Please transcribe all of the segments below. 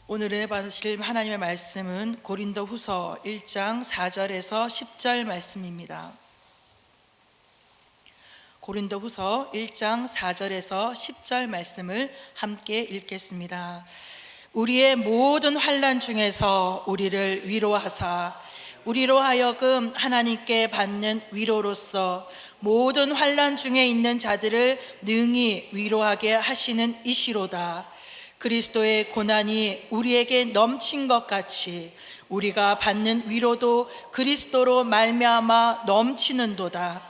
오늘의 받으실 하나님의 말씀은 고린도후서 1장 4절에서 10절 말씀입니다. 고린도후서 1장 4절에서 10절 말씀을 함께 읽겠습니다. 우리의 모든 환난 중에서 우리를 위로하사 우리로 하여금 하나님께 받는 위로로서 모든 환난 중에 있는 자들을 능히 위로하게 하시는 이시로다. 그리스도의 고난이 우리에게 넘친 것 같이 우리가 받는 위로도 그리스도로 말미암아 넘치는도다.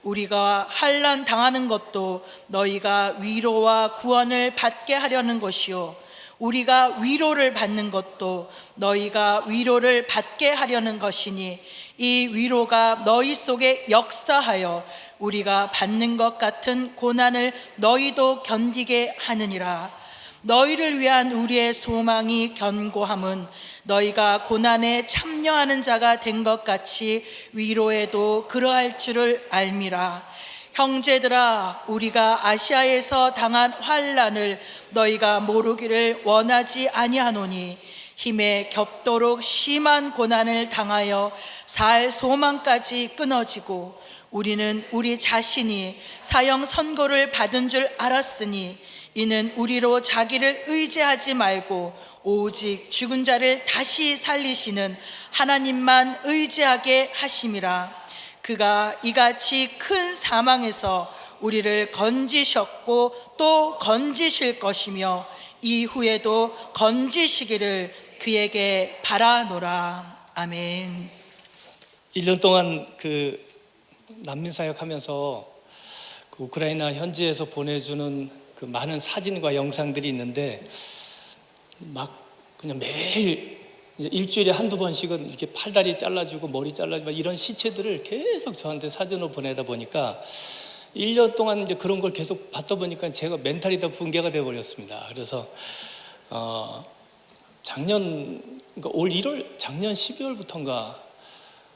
우리가 환난 당하는 것도 너희가 위로와 구원을 받게 하려는 것이요 우리가 위로를 받는 것도 너희가 위로를 받게 하려는 것이니 이 위로가 너희 속에 역사하여 우리가 받는 것 같은 고난을 너희도 견디게 하느니라. 너희를 위한 우리의 소망이 견고함은 너희가 고난에 참여하는 자가 된 것 같이 위로에도 그러할 줄을 알미라. 형제들아, 우리가 아시아에서 당한 환난을 너희가 모르기를 원하지 아니하노니 힘에 겹도록 심한 고난을 당하여 살 소망까지 끊어지고 우리는 우리 자신이 사형 선고를 받은 줄 알았으니 이는 우리로 자기를 의지하지 말고 오직 죽은 자를 다시 살리시는 하나님만 의지하게 하심이라. 그가 이같이 큰 사망에서 우리를 건지셨고 또 건지실 것이며 이후에도 건지시기를 그에게 바라노라. 아멘. 1년 동안 난민 사역하면서 우크라이나 현지에서 보내주는 많은 사진과 영상들이 있는데 막 그냥 매일 일주일에 한두 번씩은 이렇게 팔다리 잘라주고 머리 잘라주고 이런 시체들을 계속 저한테 사진으로 보내다 보니까 1년 동안 이제 그런 걸 계속 받다 보니까 제가 멘탈이 다 붕괴가 되어 버렸습니다. 그래서 올 1월 작년 12월부터인가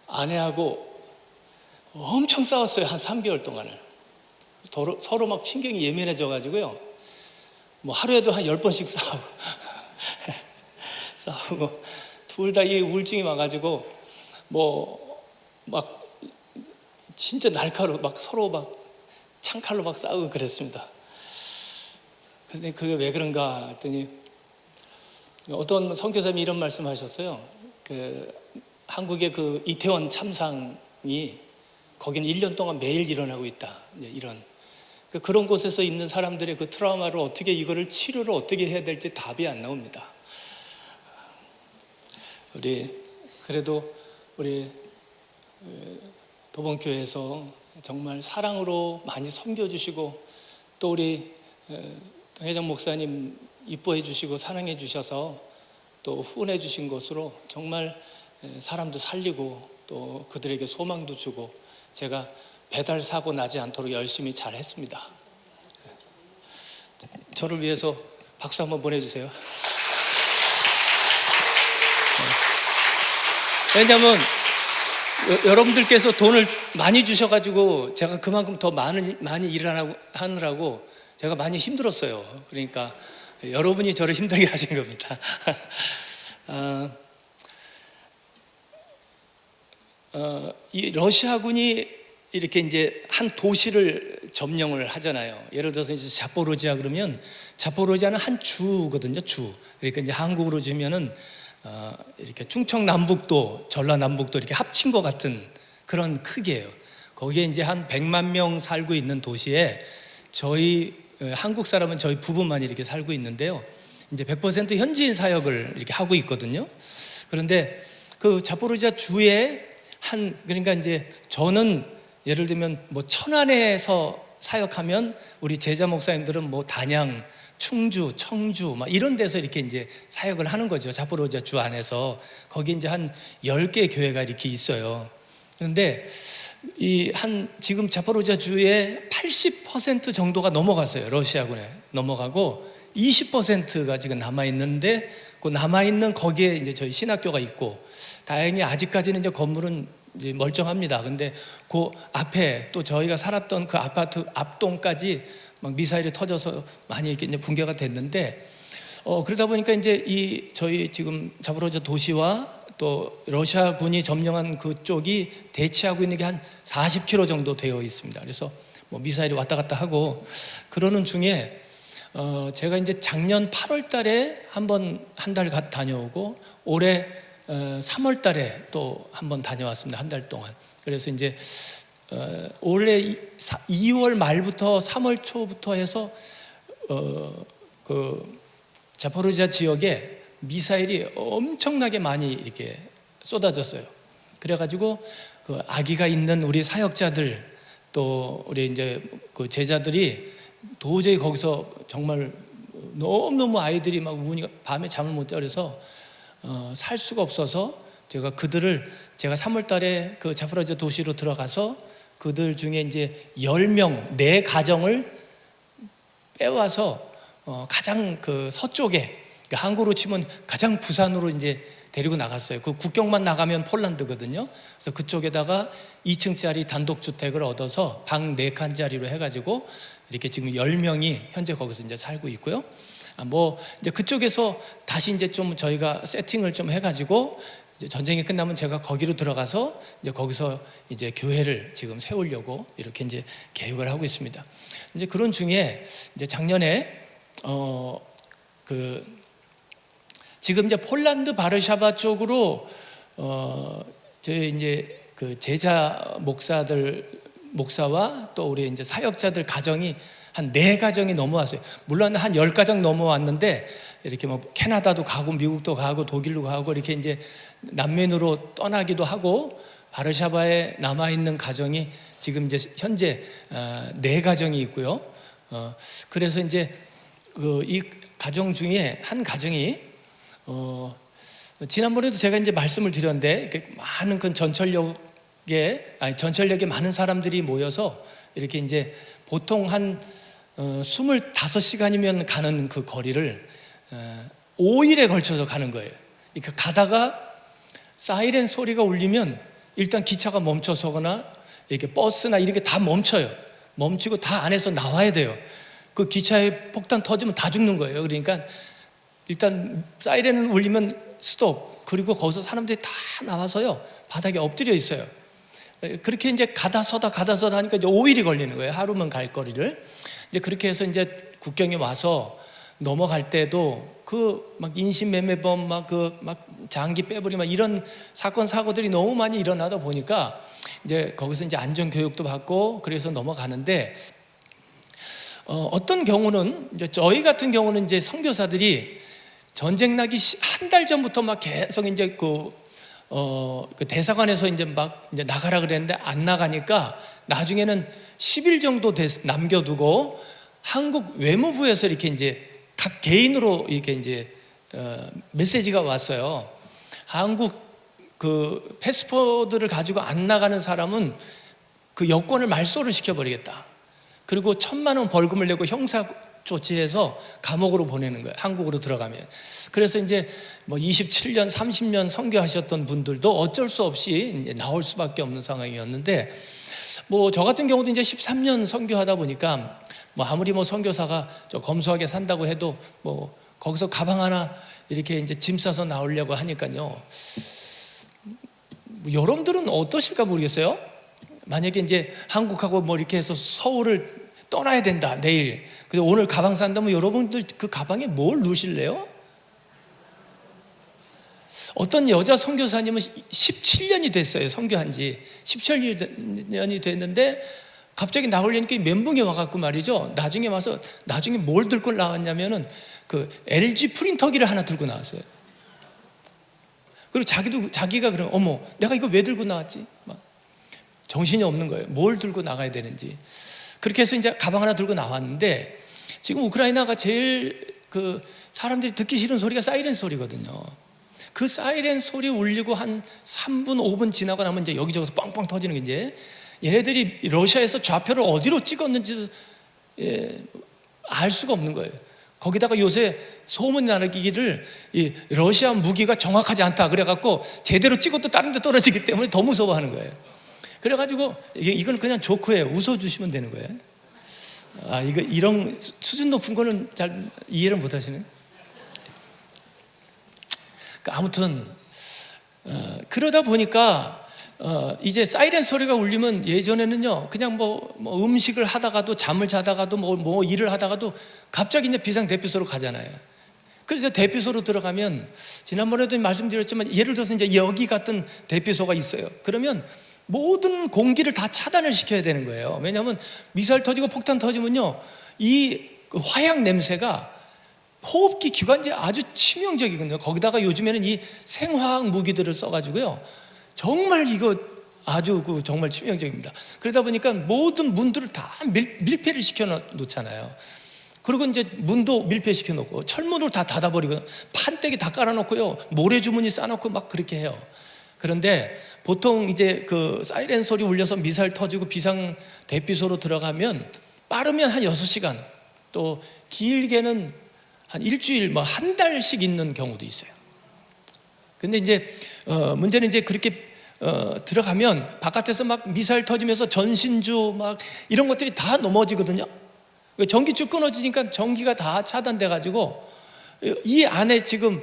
아내하고 엄청 싸웠어요. 한 3개월 동안을. 서로 막 신경이 예민해져 가지고요, 뭐 하루에도 한 10번씩 싸우고 둘 다 이 우울증이 와가지고 막 진짜 날카로 막 서로 막 창칼로 막 싸우고 그랬습니다. 근데 그게 왜 그런가 했더니 어떤 선교사님이 이런 말씀하셨어요. 한국의 이태원 참상이 거기는 1년 동안 매일 일어나고 있다. 이런 그런 곳에서 있는 사람들의 그 트라우마를 어떻게 이거를 치료를 어떻게 해야 될지 답이 안 나옵니다. 그래도 우리 도봉교회에서 정말 사랑으로 많이 섬겨주시고 또 우리 회장 목사님 이뻐해 주시고 사랑해 주셔서 또 후원해 주신 것으로 정말 사람도 살리고 또 그들에게 소망도 주고 제가 배달 사고 나지 않도록 열심히 잘 했습니다. 저를 위해서 박수 한번 보내주세요. 왜냐하면 여러분들께서 돈을 많이 주셔가지고 제가 그만큼 더 많이 일을 하느라고 제가 많이 힘들었어요. 그러니까 여러분이 저를 힘들게 하신 겁니다. 이 러시아군이 이렇게 이제 한 도시를 점령을 하잖아요. 예를 들어서 이제 자포로지아 그러면 자포로지아는 한 주거든요. 주. 그러니까 이제 한국으로 주면은 이렇게 충청남북도, 전라남북도 이렇게 합친 것 같은 그런 크기예요. 거기에 이제 한 100만 명 살고 있는 도시에 저희 한국 사람은 저희 부부만 이렇게 살고 있는데요. 이제 100% 현지인 사역을 이렇게 하고 있거든요. 그런데 그 자포로지아 주에 그러니까 이제 저는 예를 들면 천안에서 사역하면 우리 제자 목사님들은 단양, 충주, 청주 막 이런 데서 이렇게 이제 사역을 하는 거죠. 자포로지아 주 안에서. 거기 이제 한 10개 교회가 이렇게 있어요. 그런데 지금 자포로지아 주의 80% 정도가 넘어갔어요. 러시아군에 넘어가고 20%가 지금 남아있는데 그 남아있는 거기에 이제 저희 신학교가 있고 다행히 아직까지는 이제 건물은 이제 멀쩡합니다. 근데 그 앞에 또 저희가 살았던 그 아파트 앞동까지 막 미사일이 터져서 많이 이렇게 이제 붕괴가 됐는데 그러다 보니까 이제 이 저희 지금 자포로지아 도시와 또 러시아군이 점령한 그쪽이 대치하고 있는 게 한 40km 정도 되어 있습니다. 그래서 뭐 미사일이 왔다 갔다 하고 그러는 중에 제가 이제 작년 8월 달에 한 달 다녀오고 올해 3월 달에 또 한 번 다녀왔습니다. 한 달 동안. 그래서 이제 올해 2월 말부터 3월 초부터 해서 그 자포로지아 지역에 미사일이 엄청나게 많이 이렇게 쏟아졌어요. 그래가지고 그 아기가 있는 우리 사역자들 또 우리 이제 그 제자들이 도저히 거기서 정말 너무너무 아이들이 막 우니까 밤에 잠을 못 자 그래서 살 수가 없어서 제가 3월 달에 그 자포로지아 도시로 들어가서 그들 중에 이제 10명, 4가정을 빼와서 가장 그 서쪽에 그러니까 한국으로 치면 가장 부산으로 이제 데리고 나갔어요. 그 국경만 나가면 폴란드거든요. 그래서 그쪽에다가 2층짜리 단독주택을 얻어서 방 4칸짜리로 해가지고 이렇게 지금 10명이 현재 거기서 이제 살고 있고요. 뭐 이제 그쪽에서 다시 이제 좀 저희가 세팅을 좀 해가지고 이제 전쟁이 끝나면 제가 거기로 들어가서 이제 거기서 이제 교회를 지금 세우려고 이렇게 이제 계획을 하고 있습니다. 이제 그런 중에 이제 작년에 지금 이제 폴란드 바르샤바 쪽으로 저희 이제 그 제자 목사와 또 우리 이제 사역자들 가정이 한 4가정이 넘어왔어요. 물론 한 10가정 넘어왔는데 이렇게 뭐 캐나다도 가고 미국도 가고 독일도 가고 이렇게 이제 난민으로 떠나기도 하고 바르샤바에 남아 있는 가정이 지금 이제 현재 4가정이 있고요. 그래서 이제 이 가정 중에 한 가정이 지난번에도 제가 이제 말씀을 드렸는데 많은 그 전철역에 많은 사람들이 모여서 이렇게 이제 보통 한 25시간이면 가는 그 거리를 5일에 걸쳐서 가는 거예요. 그러니까 가다가 사이렌 소리가 울리면 일단 기차가 멈춰서거나 이렇게 버스나 이런 게 다 멈춰요. 멈추고 다 안에서 나와야 돼요. 그 기차에 폭탄 터지면 다 죽는 거예요. 그러니까 일단 사이렌을 울리면 스톱. 그리고 거기서 사람들이 다 나와서요 바닥에 엎드려 있어요. 그렇게 이제 가다 서다 하니까 이제 5일이 걸리는 거예요. 하루만 갈 거리를. 이제 그렇게 해서 이제 국경에 와서 넘어갈 때도 그 막 인신매매범 막 장기 빼버리 막 이런 사건 사고들이 너무 많이 일어나다 보니까 이제 거기서 이제 안전 교육도 받고 그래서 넘어가는데 어떤 경우는 이제 저희 같은 경우는 이제 선교사들이 전쟁 나기 한 달 전부터 막 계속 이제 그 대사관에서 이제 막 이제 나가라 그랬는데 안 나가니까 나중에는 10일 정도 남겨두고 한국 외무부에서 이렇게 이제 각 개인으로 이렇게 이제 메시지가 왔어요. 한국 그 패스포드를 가지고 안 나가는 사람은 그 여권을 말소를 시켜버리겠다. 그리고 1,000만 원 벌금을 내고 형사 조치해서 감옥으로 보내는 거예요. 한국으로 들어가면. 그래서 이제 뭐 27년, 30년 선교하셨던 분들도 어쩔 수 없이 이제 나올 수밖에 없는 상황이었는데 뭐 저 같은 경우도 이제 13년 선교하다 보니까 뭐 아무리 뭐 선교사가 저 검소하게 산다고 해도 뭐 거기서 가방 하나 이렇게 이제 짐 싸서 나오려고 하니까요. 뭐 여러분들은 어떠실까 모르겠어요. 만약에 이제 한국하고 뭐 이렇게 해서 서울을 떠나야 된다 내일. 근데 오늘 가방 산다면 여러분들 그 가방에 뭘 넣으실래요? 어떤 여자 선교사님은 17년이 됐어요. 선교한 지 17년이 됐는데 갑자기 나오려니까 멘붕이 와갖고 말이죠. 나중에 뭘 들고 나왔냐면은 그 LG 프린터기를 하나 들고 나왔어요. 그리고 자기가 그럼 어머 내가 이거 왜 들고 나왔지? 막 정신이 없는 거예요. 뭘 들고 나가야 되는지. 그렇게 해서 이제 가방 하나 들고 나왔는데 지금 우크라이나가 제일 그 사람들이 듣기 싫은 소리가 사이렌 소리거든요. 그 사이렌 소리 울리고 한 3분 5분 지나고 나면 이제 여기저기서 빵빵 터지는 게 이제 얘네들이 러시아에서 좌표를 어디로 찍었는지 알 수가 없는 거예요. 거기다가 요새 소문이 나기를 이 러시아 무기가 정확하지 않다 그래갖고 제대로 찍어도 다른 데 떨어지기 때문에 더 무서워하는 거예요. 그래가지고 이건 그냥 조크예요. 웃어주시면 되는 거예요. 이런 수준 높은 거는 잘 이해를 못 하시네. 아무튼 그러다 보니까 이제 사이렌 소리가 울리면 예전에는요 그냥 뭐 음식을 하다가도 잠을 자다가도 뭐 일을 하다가도 갑자기 이제 비상 대피소로 가잖아요. 그래서 대피소로 들어가면 지난번에도 말씀드렸지만 예를 들어서 이제 여기 같은 대피소가 있어요. 그러면 모든 공기를 다 차단을 시켜야 되는 거예요. 왜냐하면 미사일 터지고 폭탄 터지면요 이 화약 냄새가 호흡기 기관지에 아주 치명적이거든요. 거기다가 요즘에는 이 생화학 무기들을 써가지고요 정말 이거 아주 정말 치명적입니다. 그러다 보니까 모든 문들을 다 밀폐를 시켜 놓잖아요. 그리고 이제 문도 밀폐시켜 놓고 철문으로 다 닫아버리고 판때기 다 깔아놓고요 모래주머니 싸놓고 막 그렇게 해요. 그런데 보통 이제 그 사이렌 소리 울려서 미사일 터지고 비상 대피소로 들어가면 빠르면 한 6시간, 또 길게는 한 일주일, 뭐 한 달씩 있는 경우도 있어요. 근데 이제 문제는 이제 그렇게 들어가면 바깥에서 막 미사일 터지면서 전신주 막 이런 것들이 다 넘어지거든요. 전기줄 끊어지니까 전기가 다 차단돼 가지고 이 안에 지금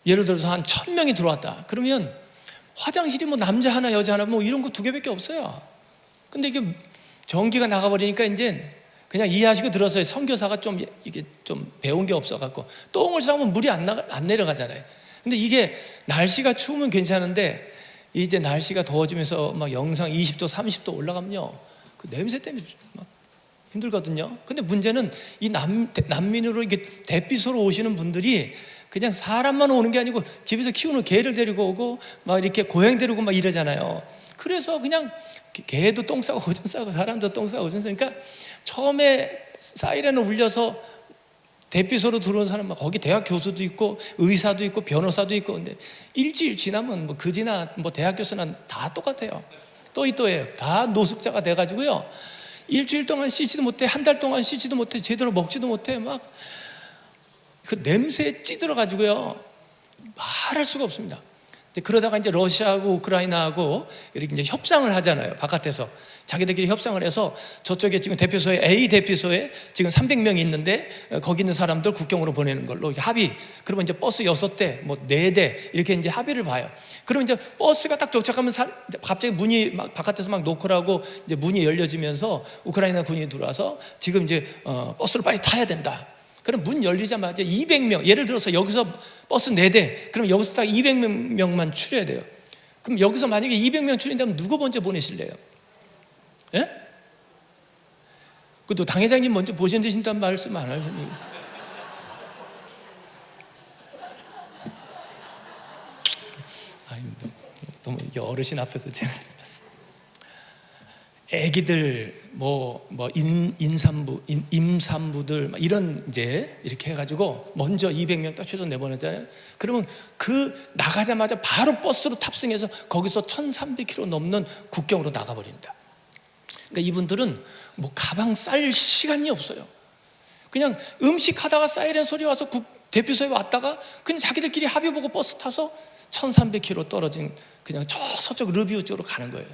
예를 들어서 한 1000명이 들어왔다 그러면 화장실이 뭐 남자 하나 여자 하나 뭐 이런 거 2개밖에 없어요. 근데 이게 전기가 나가버리니까 이제 그냥 이해하시고 들어서요. 선교사가 좀 이게 좀 배운 게 없어갖고 똥을 싸면 물이 안 내려가잖아요. 근데 이게 날씨가 추우면 괜찮은데 이제 날씨가 더워지면서 막 영상 20도 30도 올라가면요 그 냄새 때문에 막 힘들거든요. 근데 문제는 이 난민으로 이게 대피소로 오시는 분들이 그냥 사람만 오는 게 아니고 집에서 키우는 개를 데리고 오고 막 이렇게 고양 데리고 막 이러잖아요. 그래서 그냥 개도 똥 싸고 오줌 싸고 사람도 똥 싸고 오줌 싸니까 처음에 사이렌을 울려서 대피소로 들어온 사람은 거기 대학 교수도 있고 의사도 있고 변호사도 있고 근데 일주일 지나면 뭐 그지나 뭐 대학 교수나 다 똑같아요. 또이또해요. 다 노숙자가 돼가지고요. 일주일 동안 씻지도 못해, 한 달 동안 씻지도 못해, 제대로 먹지도 못해, 막 그 냄새에 찌들어가지고요 말할 수가 없습니다. 근데 그러다가 이제 러시아하고 우크라이나하고 이렇게 이제 협상을 하잖아요. 바깥에서 자기들끼리 협상을 해서 저쪽에 지금 대피소에 A 대피소에 지금 300명이 있는데 거기 있는 사람들 국경으로 보내는 걸로 합의. 그러면 이제 버스 6대, 뭐 4대 이렇게 이제 합의를 봐요. 그러면 이제 버스가 딱 도착하면 갑자기 문이 막 바깥에서 막 노크라고 이제 문이 열려지면서 우크라이나 군인이 들어와서 지금 이제 버스를 빨리 타야 된다. 그럼 문 열리자마자 200명, 예를 들어서 여기서 버스 4대, 그럼 여기서 딱 200명만 추려야 돼요. 그럼 여기서 만약에 200명 추린다면 누구 먼저 보내실래요? 예? 그것도 당회장님 먼저 보신다는 말씀 안 하시니? 아닙니다. 너무 이게 어르신 앞에서 제가 애기들 임산부들 이런 이제 이렇게 해가지고 먼저 200명 딱 최소 내보내잖아요. 그러면 그 나가자마자 바로 버스로 탑승해서 거기서 1300km 넘는 국경으로 나가버립니다. 그러니까 이분들은 뭐 가방 쌀 시간이 없어요. 그냥 음식 하다가 사이렌 소리 와서 대피소에 왔다가 그냥 자기들끼리 합의 보고 버스 타서 1300km 떨어진 그냥 저 서쪽 르비우 쪽으로 가는 거예요.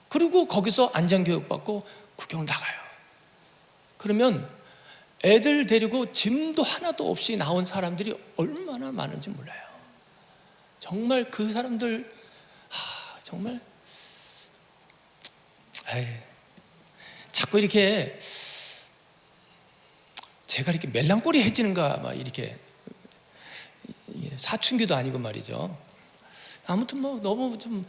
그리고 거기서 안전교육 받고 국경을 나가요. 그러면 애들 데리고 짐도 하나도 없이 나온 사람들이 얼마나 많은지 몰라요. 정말 그 사람들 정말 자꾸 이렇게 제가 이렇게 멜랑꼴이 해지는가 막 이렇게 사춘기도 아니고 말이죠. 아무튼 뭐 너무 좀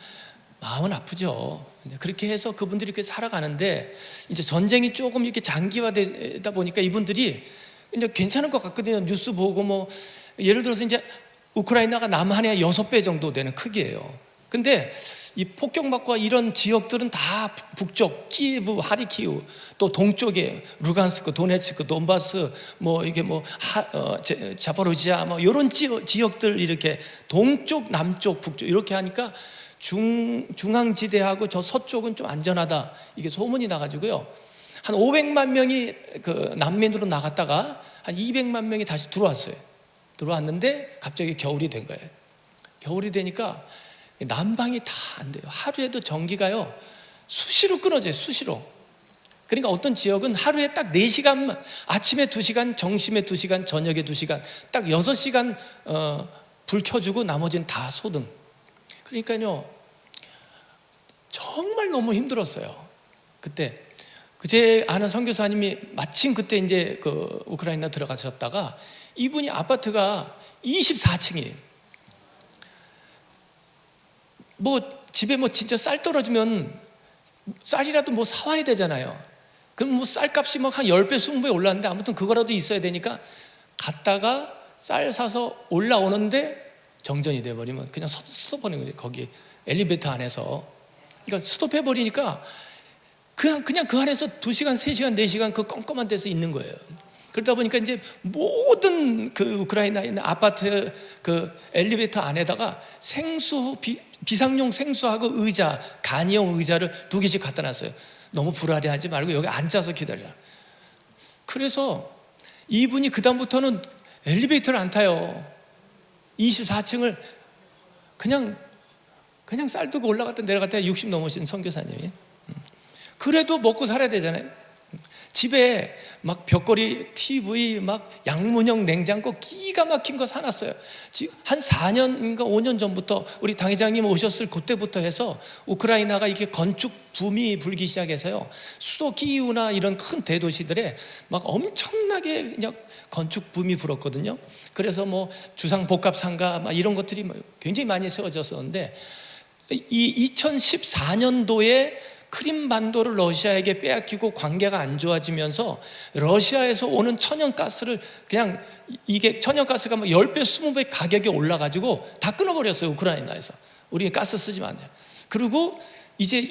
마음은 아프죠. 그렇게 해서 그분들이 이렇게 살아가는데 이제 전쟁이 조금 이렇게 장기화되다 보니까 이분들이 이제 괜찮은 것 같거든요. 뉴스 보고 뭐 예를 들어서 이제 우크라이나가 남한의 6배 정도 되는 크기예요. 근데 이 폭격받고 이런 지역들은 다 북쪽 키예브, 하리키우, 또 동쪽에 루간스크, 도네츠크, 돈바스, 뭐 이게 뭐 자포로지아 뭐 이런 지역들 이렇게 동쪽, 남쪽, 북쪽 이렇게 하니까 중앙지대하고 저 서쪽은 좀 안전하다 이게 소문이 나가지고요. 한 500만 명이 그 난민으로 나갔다가 한 200만 명이 다시 들어왔는데 갑자기 겨울이 된 거예요. 겨울이 되니까 난방이 다 안 돼요. 하루에도 전기가요 수시로 끊어져요. 수시로. 그러니까 어떤 지역은 하루에 딱 4시간만, 아침에 2시간, 점심에 2시간, 저녁에 2시간, 딱 6시간 불 켜주고 나머지는 다 소등. 그러니까요 정말 너무 힘들었어요. 그때 제 아는 선교사님이 마침 그때 이제 그 우크라이나 들어가셨다가 이분이 아파트가 24층이에요. 뭐 집에 뭐 진짜 쌀 떨어지면 쌀이라도 뭐 사와야 되잖아요. 그럼 뭐 쌀값이 막 한 10배, 20배 올랐는데 아무튼 그거라도 있어야 되니까 갔다가 쌀 사서 올라오는데 정전이 돼버리면 그냥 스톱하는 거예요. 거기 엘리베이터 안에서. 그러니까 스톱해버리니까 그냥 그 안에서 2시간, 3시간, 4시간 그 껌껌한 데서 있는 거예요. 그러다 보니까 이제 모든 그 우크라이나에 있는 아파트 그 엘리베이터 안에다가 비상용 생수하고 의자, 간이용 의자를 2개씩 갖다 놨어요. 너무 불안해하지 말고 여기 앉아서 기다려라. 그래서 이분이 그다음부터는 엘리베이터를 안 타요. 24층을 그냥 쌀 두고 올라갔다 내려갔다 60 넘으신 선교사님이. 그래도 먹고 살아야 되잖아요. 집에 막 벽걸이 TV 막 양문형 냉장고 기가 막힌 거 사놨어요. 한 4년인가 5년 전부터 우리 당회장님 오셨을 그때부터 해서 우크라이나가 이렇게 건축 붐이 불기 시작해서요. 수도 키이우나 이런 큰 대도시들에 막 엄청나게 그냥 건축 붐이 불었거든요. 그래서 뭐 주상복합상가 막 이런 것들이 굉장히 많이 세워졌었는데 이 2014년도에 크림반도를 러시아에게 빼앗기고 관계가 안 좋아지면서 러시아에서 오는 천연가스를 그냥 이게 천연가스가 뭐 10배, 20배 가격이 올라가지고 다 끊어버렸어요. 우크라이나에서. 우리 가스 쓰지 마. 그리고 이제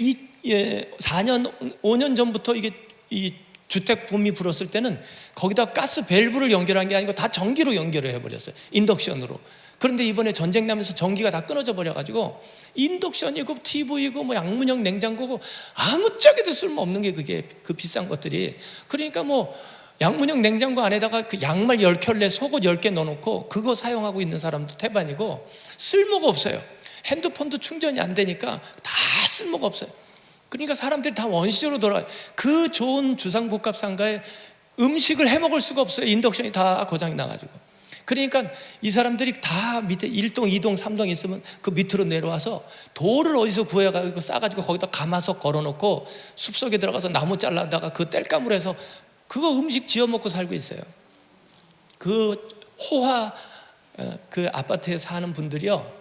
4년, 5년 전부터 이게 이 주택 붐이 불었을 때는 거기다 가스 밸브를 연결한 게 아니고 다 전기로 연결을 해버렸어요. 인덕션으로. 그런데 이번에 전쟁 나면서 전기가 다 끊어져 버려가지고 인덕션이고 TV이고 뭐 양문형 냉장고고 아무짝에도 쓸모없는 게 그게 그 비싼 것들이. 그러니까 뭐 양문형 냉장고 안에다가 그 양말 10켤레 속옷 10개 넣어놓고 그거 사용하고 있는 사람도 태반이고 쓸모가 없어요. 핸드폰도 충전이 안 되니까 다 쓸모가 없어요. 그러니까 사람들이 다 원시적으로 돌아가요. 그 좋은 주상복합상가에 음식을 해먹을 수가 없어요. 인덕션이 다 고장이 나가지고. 그러니까 이 사람들이 다 밑에 1동, 2동, 3동 있으면 그 밑으로 내려와서 돌을 어디서 구해가지고 싸가지고 거기다 가마솥 걸어놓고 숲속에 들어가서 나무 잘라다가 그 땔감으로 해서 그거 음식 지어 먹고 살고 있어요. 그 호화 그 아파트에 사는 분들이요,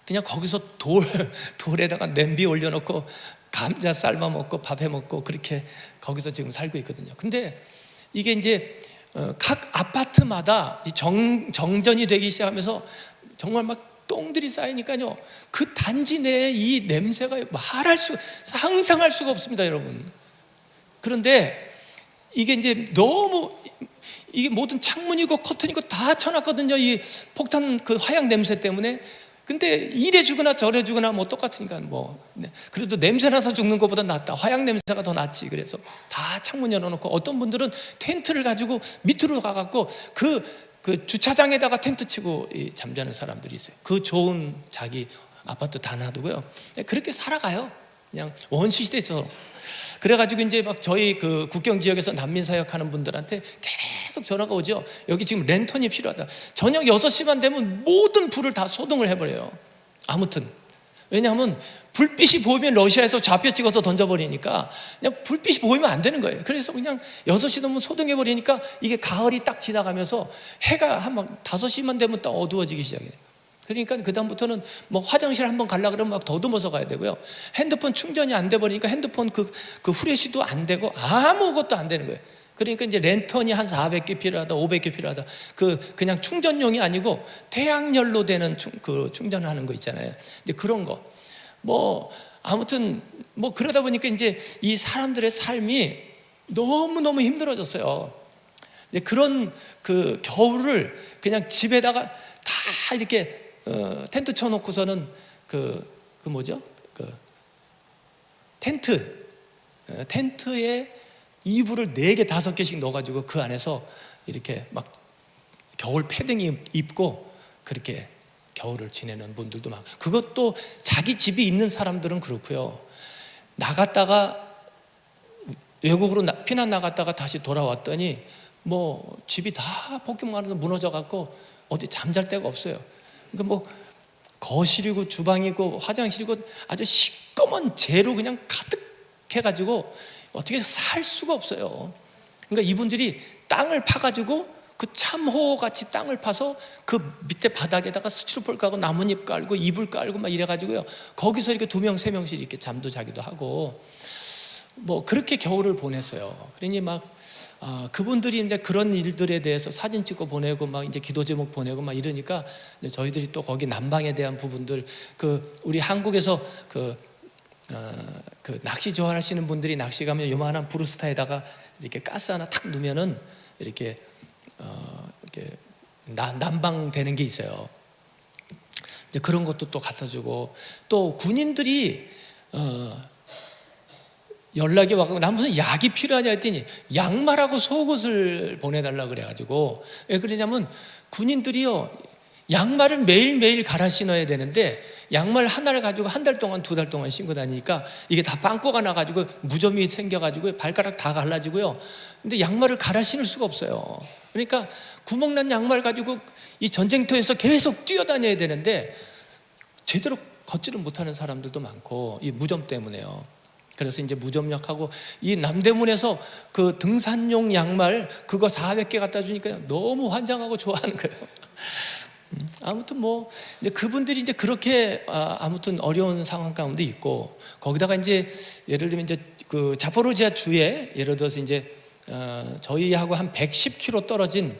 그냥 거기서 돌에다가 냄비 올려놓고 감자 삶아 먹고 밥 해 먹고 그렇게 거기서 지금 살고 있거든요. 근데 이게 이제 각 아파트마다 정전이 되기 시작하면서 정말 막 똥들이 쌓이니까요, 그 단지 내에 이 냄새가 상상할 수가 없습니다, 여러분. 그런데 이게 이제 너무 이게 모든 창문이고 커튼이고 다 쳐놨거든요. 이 폭탄 그 화약 냄새 때문에. 근데 이래 주거나 저래 주거나 뭐 똑같으니까 뭐 그래도 냄새 나서 죽는 것보다 낫다. 화약 냄새가 더 낫지. 그래서 다 창문 열어놓고 어떤 분들은 텐트를 가지고 밑으로 가갖고 그 주차장에다가 텐트 치고 잠자는 사람들이 있어요. 그 좋은 자기 아파트 다 놔두고요. 그렇게 살아가요. 그냥 원시시대에서. 그래가지고 이제 막 저희 그 국경 지역에서 난민 사역하는 분들한테 계속 전화가 오죠. 여기 지금 랜턴이 필요하다. 저녁 6시만 되면 모든 불을 다 소등을 해버려요. 아무튼 왜냐하면 불빛이 보이면 러시아에서 좌표 찍어서 던져버리니까 그냥 불빛이 보이면 안 되는 거예요. 그래서 그냥 6시 넘으면 소등해버리니까 이게 가을이 딱 지나가면서 해가 한 5시만 되면 딱 어두워지기 시작해요. 그러니까 그 다음부터는 뭐 화장실 한번 가려고 그러면 막 더듬어서 가야 되고요. 핸드폰 충전이 안 돼 버리니까 핸드폰 그 후레쉬도 안 되고 아무것도 안 되는 거예요. 그러니까 이제 랜턴이 한 400개 필요하다, 500개 필요하다. 그냥 충전용이 아니고 태양열로 되는 충전하는 거 있잖아요. 이제 그런 거. 뭐 아무튼 뭐 그러다 보니까 이제 이 사람들의 삶이 너무너무 힘들어졌어요. 그런 그 겨울을 그냥 집에다가 다 이렇게 텐트 쳐놓고서는 텐트에 이불을 4개, 5개씩 넣어가지고 그 안에서 이렇게 막 겨울 패딩 입고 그렇게 겨울을 지내는 분들도 많고, 그것도 자기 집이 있는 사람들은 그렇고요. 나갔다가 외국으로 피난 나갔다가 다시 돌아왔더니 뭐 집이 다 폭격만으로 무너져 갖고 어디 잠잘 데가 없어요. 그러니까 뭐 거실이고 주방이고 화장실이고 아주 시꺼먼 재로 그냥 가득해가지고 어떻게 살 수가 없어요. 그러니까 이분들이 땅을 파가지고 그 참호같이 땅을 파서 그 밑에 바닥에다가 스티로폼 깔고 나뭇잎 깔고 이불 깔고 막 이래가지고요, 거기서 이렇게 2명 3명씩 이렇게 잠도 자기도 하고 뭐 그렇게 겨울을 보냈어요. 그러니 막 그분들이 이제 그런 일들에 대해서 사진 찍고 보내고 막 이제 기도 제목 보내고 막 이러니까 이제 저희들이 또 거기 난방에 대한 부분들, 그 우리 한국에서 그 낚시 좋아하시는 분들이 낚시 가면 요만한 브루스타에다가 이렇게 가스 하나 탁 넣으면은 이렇게 난방 되는 게 있어요. 이제 그런 것도 또 갖다 주고, 또 군인들이 연락이 와서 난 무슨 약이 필요하냐 했더니 양말하고 속옷을 보내달라 그래가지고, 왜 그러냐면 군인들이요 양말을 매일매일 갈아 신어야 되는데 양말 하나를 가지고 한 달 동안 2달 동안 신고 다니니까 이게 다 빵꾸가 나가지고 무좀이 생겨가지고 발가락 다 갈라지고요. 근데 양말을 갈아 신을 수가 없어요. 그러니까 구멍난 양말 가지고 이 전쟁터에서 계속 뛰어다녀야 되는데 제대로 걷지를 못하는 사람들도 많고, 이 무좀 때문에요. 그래서 이제 무좀약하고 이 남대문에서 그 등산용 양말 그거 400개 갖다 주니까 너무 환장하고 좋아하는 거예요. 아무튼 뭐 이제 그분들이 이제 그렇게 아무튼 어려운 상황 가운데 있고, 거기다가 이제 예를 들면 이제 그 자포로지아 주에 예를 들어서 이제 저희하고 한 110km 떨어진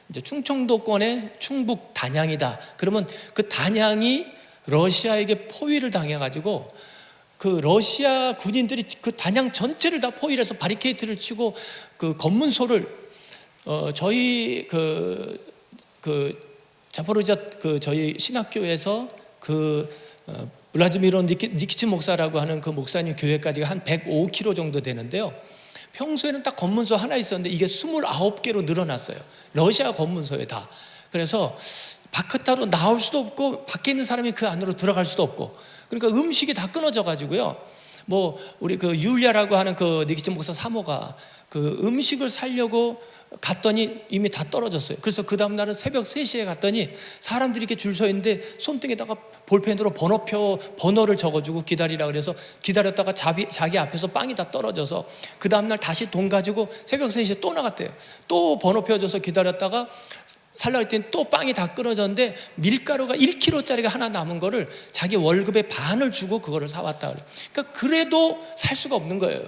이제 충청도권의 충북 단양이다. 그러면 그 단양이 러시아에게 포위를 당해가지고 그 러시아 군인들이 그 단양 전체를 다 포위해서 바리케이트를 치고 그 검문소를 저희 그 자포로지아 그 저희 신학교에서 그 블라지미르 니키츠 목사라고 하는 그 목사님 교회까지가 한 105km 정도 되는데요. 평소에는 딱 검문소 하나 있었는데 이게 29개로 늘어났어요. 러시아 검문소에 다. 그래서 바깥으로 나올 수도 없고 밖에 있는 사람이 그 안으로 들어갈 수도 없고, 그러니까 음식이 다 끊어져 가지고요. 뭐 우리 그 율리아라고 하는 그 니키츠 목사 사모가 그 음식을 사려고 갔더니 이미 다 떨어졌어요. 그래서 그 다음 날은 새벽 3시에 갔더니 사람들이 이렇게 줄 서 있는데 손등에다가 볼펜으로 번호를 적어주고 기다리라 그래서 기다렸다가 자기 앞에서 빵이 다 떨어져서 그 다음 날 다시 돈 가지고 새벽 3시에 또 나갔대요. 또 번호표 줘서 기다렸다가 살라 했더니 또 빵이 다 끊어졌는데 밀가루가 1kg짜리가 하나 남은 거를 자기 월급의 반을 주고 그거를 사왔다 그래요. 그러니까 그래도 살 수가 없는 거예요.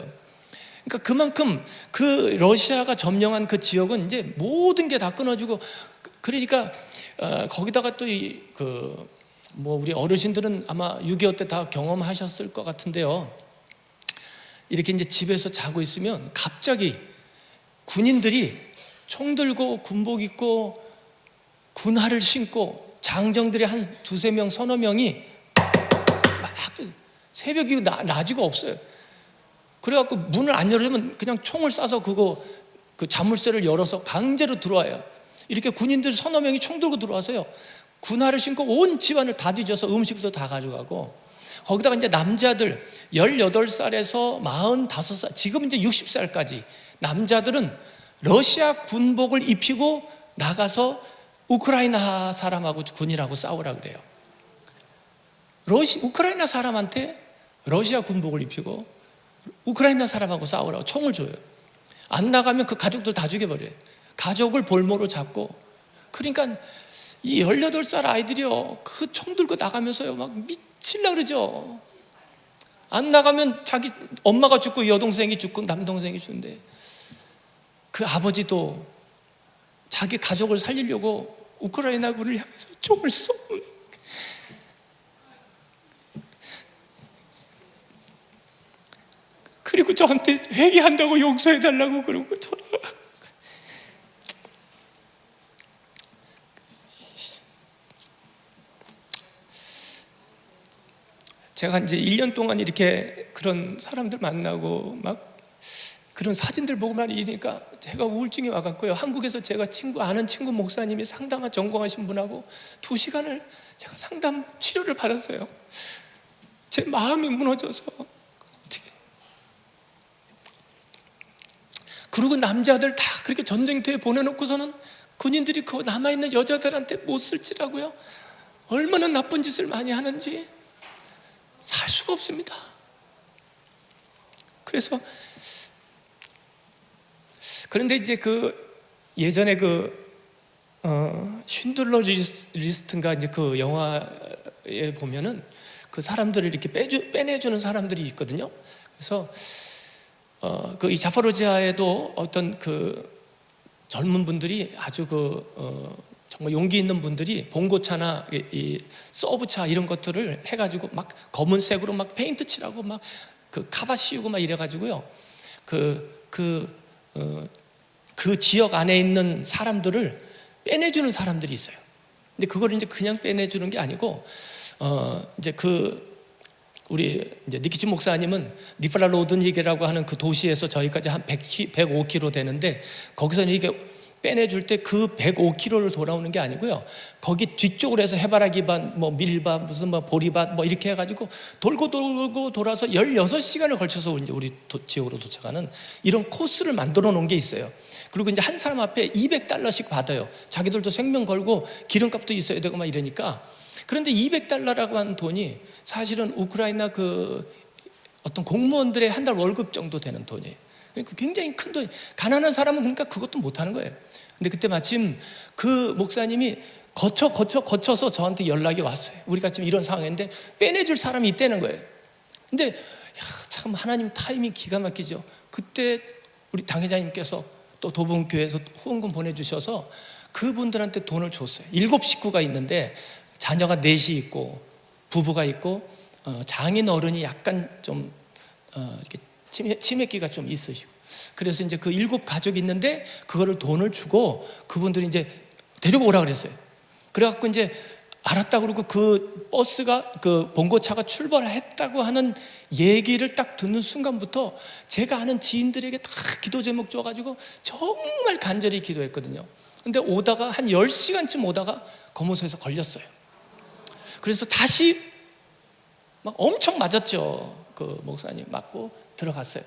그러니까 그만큼 그 러시아가 점령한 그 지역은 이제 모든 게 다 끊어지고, 그러니까 거기다가 또 뭐 우리 어르신들은 아마 6.25 때 다 경험하셨을 것 같은데요. 이렇게 이제 집에서 자고 있으면 갑자기 군인들이 총 들고 군복 입고 군화를 신고 장정들이 한 2-3명 서너 명이 막 새벽이고 낮이고 없어요. 그래갖고 문을 안 열어주면 그냥 총을 쏴서 그 자물쇠를 열어서 강제로 들어와요. 이렇게 군인들 서너 명이 총 들고 들어와서요, 군화를 신고 온 집안을 다 뒤져서 음식도 다 가져가고, 거기다가 이제 남자들 18살에서 45살, 지금 이제 60살까지 남자들은 러시아 군복을 입히고 나가서 우크라이나 사람하고 군인하고 싸우라 그래요. 우크라이나 사람한테 러시아 군복을 입히고 우크라이나 사람하고 싸우라고 총을 줘요. 안 나가면 그 가족들 다 죽여버려요. 가족을 볼모로 잡고. 그러니까 이 18살 아이들이요, 그 총 들고 나가면서요 막 미치려고 그러죠. 안 나가면 자기 엄마가 죽고 여동생이 죽고 남동생이 죽는데, 그 아버지도 자기 가족을 살리려고 우크라이나 군을 향해서 총을 쏘는. 그리고 저한테 회개한다고 용서해달라고 그러고 제가 이제 1년 동안 이렇게 그런 사람들 만나고 막 그런 사진들 보고 막 이러니까 제가 우울증이 와갖고요, 한국에서 제가 아는 친구 목사님이 상담한 전공하신 분하고 2시간을 제가 상담 치료를 받았어요. 제 마음이 무너져서. 어떻게. 그리고 남자들 다 그렇게 전쟁터에 보내놓고서는 군인들이 그 남아있는 여자들한테 못 쓸지라고요. 얼마나 나쁜 짓을 많이 하는지 살 수가 없습니다. 그래서 그런데 이제 예전에 쉰들러 리스트인가 이제 그 영화에 보면은 그 사람들을 이렇게 빼내주는 사람들이 있거든요. 그래서 이 자포로지아에도 어떤 젊은 분들이 아주 정말 용기 있는 분들이 봉고차나 이 서브차 이런 것들을 해가지고 막 검은색으로 막 페인트 칠하고 막 카바 씌우고 막 이래가지고요. 그 지역 안에 있는 사람들을 빼내주는 사람들이 있어요. 근데 그걸 이제 그냥 빼내주는 게 아니고, 이제 우리 이제 니키츠 목사님은 니프라 로드닉이라고 하는 그 도시에서 저희까지 한 105km 되는데, 거기서는 이게 빼내줄 때 그 105km를 돌아오는 게 아니고요. 거기 뒤쪽으로 해서 해바라기밭, 뭐 밀밭, 무슨 뭐 보리밭, 뭐 이렇게 해가지고 돌고 돌아서 16시간을 걸쳐서 이제 우리 지역으로 도착하는 이런 코스를 만들어 놓은 게 있어요. 그리고 이제 한 사람 앞에 $200씩 받아요. 자기들도 생명 걸고 기름값도 있어야 되고 막 이러니까. 그런데 $200라고 하는 돈이 사실은 우크라이나 어떤 공무원들의 한 달 월급 정도 되는 돈이에요. 그러니까 굉장히 큰 돈이. 가난한 사람은 그러니까 그것도 못 하는 거예요. 근데 그때 마침 그 목사님이 거쳐서 저한테 연락이 왔어요. 우리가 지금 이런 상황인데 빼내줄 사람이 있다는 거예요. 근데 참 하나님 타이밍 기가 막히죠. 그때 우리 당회장님께서 또 도봉교회에서 후원금 보내주셔서 그분들한테 돈을 줬어요. 7식구가 있는데 자녀가 4이 있고 부부가 있고 장인 어른이 약간 좀 이렇게 치매기가 좀 있으시고, 그래서 이제 그 7가족이 있는데 그거를 돈을 주고 그분들이 이제 데리고 오라 그랬어요. 그래갖고 이제 알았다 그러고 그 버스가 봉고차가 출발했다고 하는 얘기를 딱 듣는 순간부터 제가 아는 지인들에게 다 기도 제목 줘가지고 정말 간절히 기도했거든요. 근데 오다가 한 10시간쯤 오다가 검호소에서 걸렸어요. 그래서 다시 막 엄청 맞았죠. 그 목사님 맞고 들어갔어요.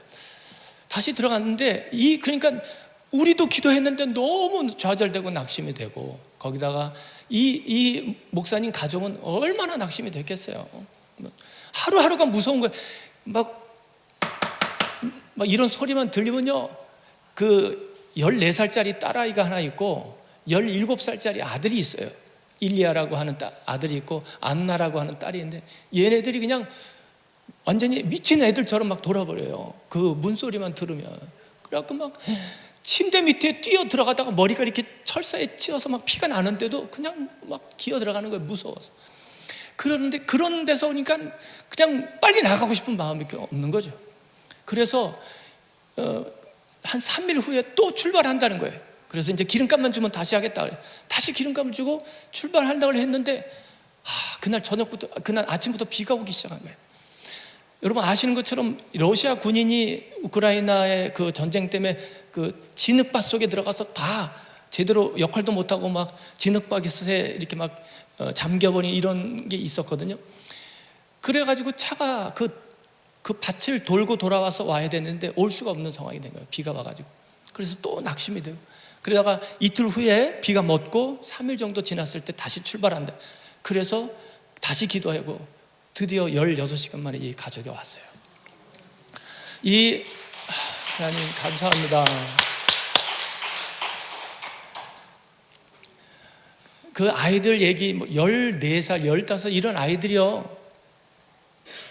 다시 들어갔는데 그러니까 우리도 기도했는데 너무 좌절되고 낙심이 되고, 거기다가 이 목사님 가정은 얼마나 낙심이 됐겠어요. 하루하루가 무서운 거예요. 막 이런 소리만 들리면요, 14살짜리 딸아이가 하나 있고 17살짜리 아들이 있어요. 일리아라고 하는 아들이 있고 안나라고 하는 딸이 있는데, 얘네들이 그냥 완전히 미친 애들처럼 막 돌아버려요. 그 문소리만 들으면. 그래갖고 막 침대 밑에 뛰어 들어가다가 머리가 이렇게 철사에 치여서 막 피가 나는데도 그냥 막 기어 들어가는 거예요. 무서워서. 그런데 그런 데서 오니까 그냥 빨리 나가고 싶은 마음이 없는 거죠. 그래서 한 3일 후에 또 출발한다는 거예요. 그래서 이제 기름값만 주면 다시 하겠다 그래요. 다시 기름값을 주고 출발한다고 했는데 그날 아침부터 비가 오기 시작한 거예요. 여러분 아시는 것처럼 러시아 군인이 우크라이나의 그 전쟁 때문에 그 진흙밭 속에 들어가서 다 제대로 역할도 못하고 막 진흙밭에 이렇게 막 잠겨버린 이런 게 있었거든요. 그래가지고 차가 그 밭을 돌고 돌아와서 와야 되는데 올 수가 없는 상황이 된 거예요. 비가 와가지고. 그래서 또 낙심이 돼요. 그러다가 이틀 후에 비가 멎고 3일 정도 지났을 때 다시 출발한다. 그래서 다시 기도하고 드디어 16시간 만에 이 가족이 왔어요. 하나님 감사합니다. 그 아이들 얘기 14살, 15 이런 아이들이요,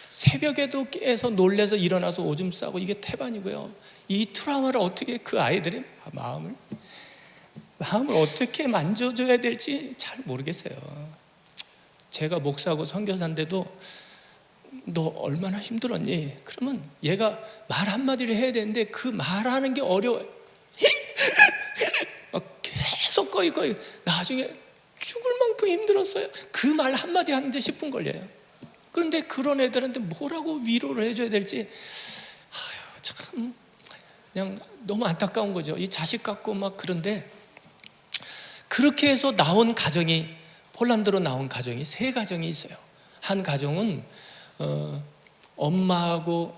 새벽에도 깨서 놀래서 일어나서 오줌 싸고 이게 태반이고요. 이 트라우마를 어떻게 그 아이들의 마음을 어떻게 만져줘야 될지 잘 모르겠어요. 제가 목사하고 선교사인데도 너 얼마나 힘들었니? 그러면 얘가 말 한마디를 해야 되는데 그 말하는 게 어려워요. 막 계속 꺼이 나중에 죽을 만큼 힘들었어요. 그 말 한마디 하는데 10분 걸려요. 그런데 그런 애들한테 뭐라고 위로를 해줘야 될지 참 그냥 너무 안타까운 거죠. 이 자식 같고 막. 그런데 그렇게 해서 나온 가정이, 폴란드로 나온 가정이 3가정이 있어요. 한 가정은 엄마하고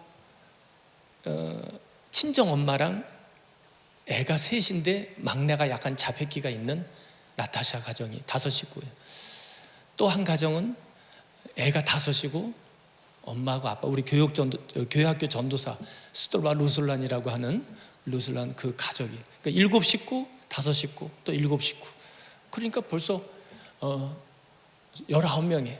친정 엄마랑 애가 셋인데 막내가 약간 자폐기가 있는 나타샤 가정이 5식구예요. 또 한 가정은 애가 5이고 엄마하고 아빠, 우리 교회학교 전도사 스톨바 루슬란이라고 하는 루슬란 그 가족이, 그러니까 7식구, 5식구, 또 7식구. 그러니까 벌써 19명에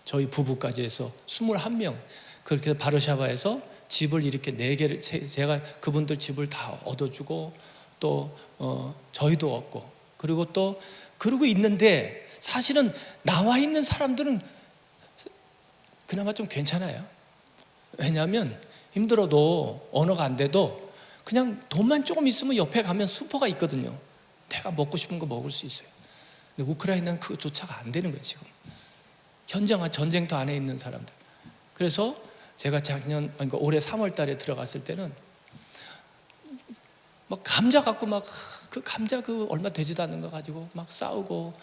저희 부부까지 해서 21명. 그렇게 바르샤바에서 집을 이렇게 4개를, 제가 그분들 집을 다 얻어주고 또 저희도 얻고, 그리고 또 그러고 있는데, 사실은 나와 있는 사람들은 그나마 좀 괜찮아요. 왜냐하면 힘들어도 언어가 안 돼도 그냥 돈만 조금 있으면 옆에 가면 슈퍼가 있거든요. 내가 먹고 싶은 거 먹을 수 있어요. 근데 우크라이나는 그조차가 안 되는 거예요. 지금 현장화 전쟁터 안에 있는 사람들. 그래서 제가 그러니까 올해 3월 달에 들어갔을 때는 막 감자 갖고 막 그 감자 그 얼마 되지도 않는 거 가지고 막 싸우고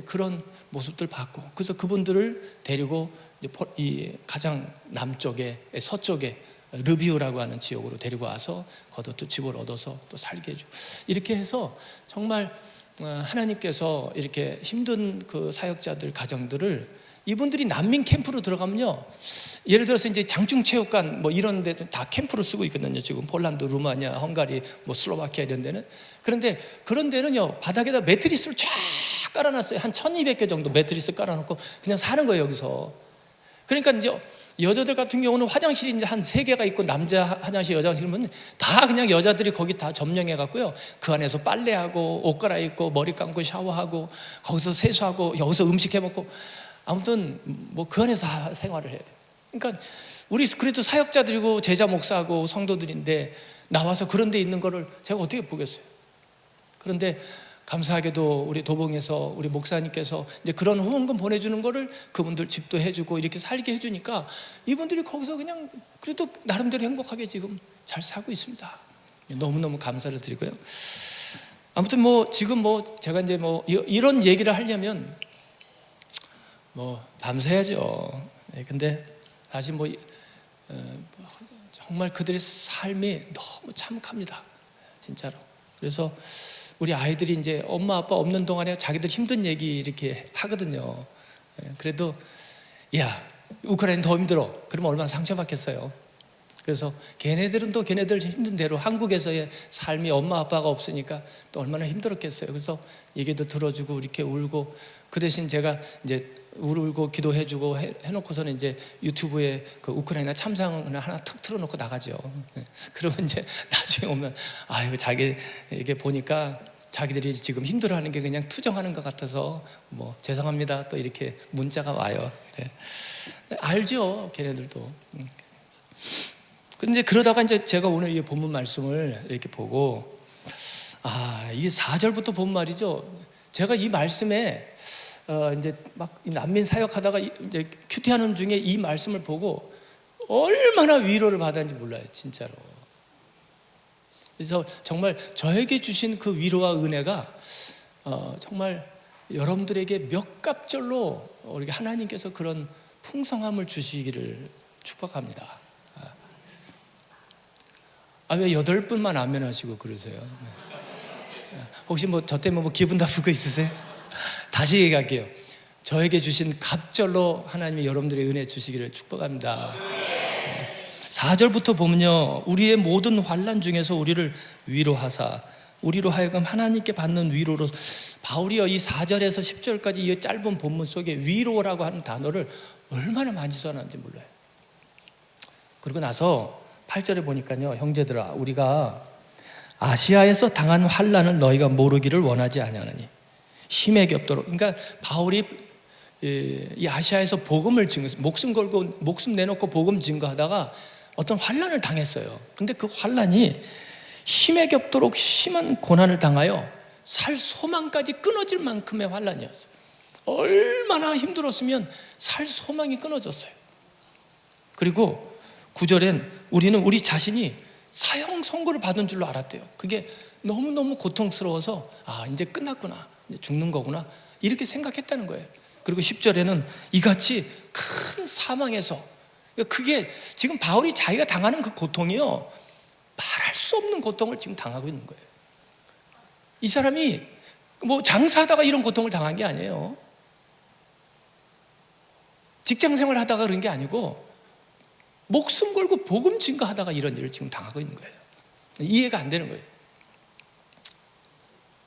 그런 모습들 봤고, 그래서 그분들을 데리고 이 가장 남쪽에 서쪽에 르비우라고 하는 지역으로 데리고 와서 거기서 또 집을 얻어서 또 살게 해주고, 이렇게 해서 정말 하나님께서 이렇게 힘든 그 사역자들 가정들을, 이분들이 난민 캠프로 들어가면요, 예를 들어서 이제 장충체육관 뭐 이런 데 다 캠프로 쓰고 있거든요. 지금 폴란드, 루마니아, 헝가리, 뭐 슬로바키아 이런 데는. 그런데 그런 데는요, 바닥에다 매트리스를 쫙 깔아놨어요. 한 1200개 정도 매트리스 깔아놓고 그냥 사는 거예요, 여기서. 그러니까 이제 여자들 같은 경우는 화장실이 이제 한 3개가 있고, 남자 화장실, 여자 화장실은 다 그냥 여자들이 거기 다 점령해 갖고요, 그 안에서 빨래하고 옷 갈아입고 머리 감고 샤워하고 거기서 세수하고 여기서 음식 해 먹고, 아무튼 뭐 그 안에서 생활을 해야 돼요. 그러니까 우리 그래도 사역자들이고 제자 목사하고 성도들인데 나와서 그런 데 있는 거를 제가 어떻게 보겠어요. 그런데 감사하게도 우리 도봉에서 우리 목사님께서 이제 그런 후원금 보내주는 거를 그분들 집도 해주고 이렇게 살게 해주니까 이분들이 거기서 그냥 그래도 나름대로 행복하게 지금 잘 살고 있습니다. 너무너무 감사를 드리고요. 아무튼 뭐 지금 뭐 제가 이제 뭐 이런 얘기를 하려면 뭐 밤새야죠. 근데 사실 뭐 정말 그들의 삶이 너무 참혹합니다, 진짜로. 그래서 우리 아이들이 이제 엄마 아빠 없는 동안에 자기들 힘든 얘기 이렇게 하거든요. 그래도 야, 우크라이나 더 힘들어. 그러면 얼마나 상처받겠어요. 그래서 걔네들은 또 걔네들 힘든 대로 한국에서의 삶이 엄마 아빠가 없으니까 또 얼마나 힘들었겠어요. 그래서 얘기도 들어주고 이렇게 울고, 그 대신 제가 이제 울고 기도해주고 해놓고서는 이제 유튜브에 그 우크라이나 참상을 하나 툭 틀어놓고 나가죠. 그러면 이제 나중에 오면 아이고, 자기 이게 보니까 자기들이 지금 힘들어하는 게 그냥 투정하는 것 같아서 뭐 죄송합니다 또 이렇게 문자가 와요. 그래. 알죠, 걔네들도. 근데 그러다가 이제 제가 오늘 이 본문 말씀을 이렇게 보고, 이게 4절부터 본 말이죠. 제가 이 말씀에 이제 막 난민 사역하다가 이제 큐티하는 중에 이 말씀을 보고 얼마나 위로를 받았는지 몰라요, 진짜로. 그래서 정말 저에게 주신 그 위로와 은혜가 정말 여러분들에게 몇 갑절로 우리 하나님께서 그런 풍성함을 주시기를 축복합니다. 왜 8분만 아멘하시고 그러세요? 혹시 뭐 저 때문에 뭐 기분 나쁜 거 있으세요? 다시 얘기할게요. 저에게 주신 갑절로 하나님이 여러분들의 은혜 주시기를 축복합니다. 4절부터 보면요, 우리의 모든 환난 중에서 우리를 위로하사 우리로 하여금 하나님께 받는 위로로, 바울이요 이 4절에서 10절까지 이 짧은 본문 속에 위로라고 하는 단어를 얼마나 많이 써놨는지 몰라요. 그리고 나서 8절에 보니까요, 형제들아 우리가 아시아에서 당한 환난을 너희가 모르기를 원하지 아니하느니 힘에 겹도록. 그러니까 바울이 이 아시아에서 복음을 목숨 걸고 목숨 내놓고 복음 증거하다가 어떤 환난을 당했어요. 근데 그 환난이 힘에 겹도록 심한 고난을 당하여 살 소망까지 끊어질 만큼의 환난이었어요. 얼마나 힘들었으면 살 소망이 끊어졌어요. 그리고 9절엔 우리는 우리 자신이 사형 선고를 받은 줄로 알았대요. 그게 너무너무 고통스러워서 이제 끝났구나, 이제 죽는 거구나 이렇게 생각했다는 거예요. 그리고 10절에는 이같이 큰 사망에서, 그게 지금 바울이 자기가 당하는 그 고통이요, 말할 수 없는 고통을 지금 당하고 있는 거예요. 이 사람이 뭐 장사하다가 이런 고통을 당한 게 아니에요. 직장 생활 하다가 그런 게 아니고 목숨 걸고 복음 증거하다가 이런 일을 지금 당하고 있는 거예요. 이해가 안 되는 거예요.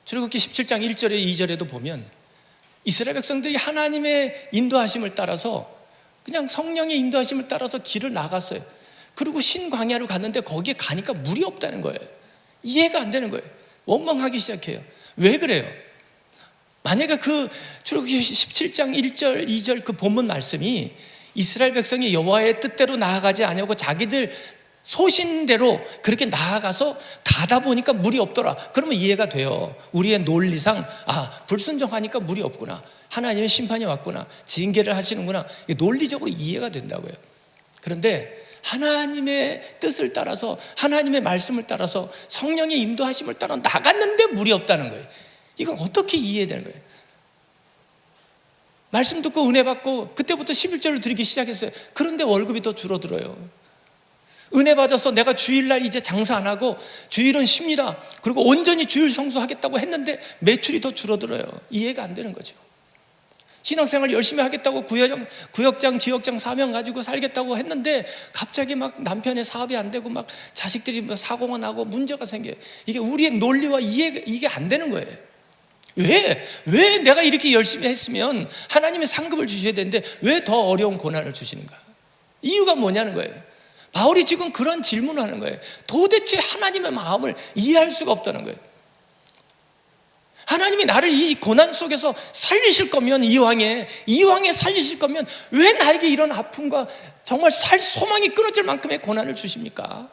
출애굽기 17장 1절에 2절에도 보면 이스라엘 백성들이 하나님의 인도하심을 따라서 그냥 성령의 인도하심을 따라서 길을 나갔어요. 그리고 신광야로 갔는데 거기에 가니까 물이 없다는 거예요. 이해가 안 되는 거예요. 원망하기 시작해요. 왜 그래요? 만약에 그 출애굽기 17장 1절 2절 그 본문 말씀이 이스라엘 백성이 여호와의 뜻대로 나아가지 아니하고 자기들 소신대로 그렇게 나아가서 가다 보니까 물이 없더라, 그러면 이해가 돼요. 우리의 논리상 불순종하니까 물이 없구나, 하나님의 심판이 왔구나, 징계를 하시는구나, 논리적으로 이해가 된다고요. 그런데 하나님의 뜻을 따라서 하나님의 말씀을 따라서 성령의 인도하심을 따라 나갔는데 물이 없다는 거예요. 이건 어떻게 이해되는 거예요? 말씀 듣고 은혜 받고 그때부터 11절을 드리기 시작했어요. 그런데 월급이 더 줄어들어요. 은혜 받아서 내가 주일날 이제 장사 안 하고 주일은 쉽니다, 그리고 온전히 주일 성수하겠다고 했는데 매출이 더 줄어들어요. 이해가 안 되는 거죠. 신앙생활 열심히 하겠다고 구역장, 지역장 사명 가지고 살겠다고 했는데 갑자기 막 남편의 사업이 안 되고 막 자식들이 사고가 나고 문제가 생겨요. 이게 우리의 논리와 이게 안 되는 거예요. 왜 내가 이렇게 열심히 했으면 하나님의 상급을 주셔야 되는데 왜 더 어려운 고난을 주시는가? 이유가 뭐냐는 거예요. 바울이 지금 그런 질문을 하는 거예요. 도대체 하나님의 마음을 이해할 수가 없다는 거예요. 하나님이 나를 이 고난 속에서 살리실 거면 이왕에 살리실 거면 왜 나에게 이런 아픔과 정말 살 소망이 끊어질 만큼의 고난을 주십니까?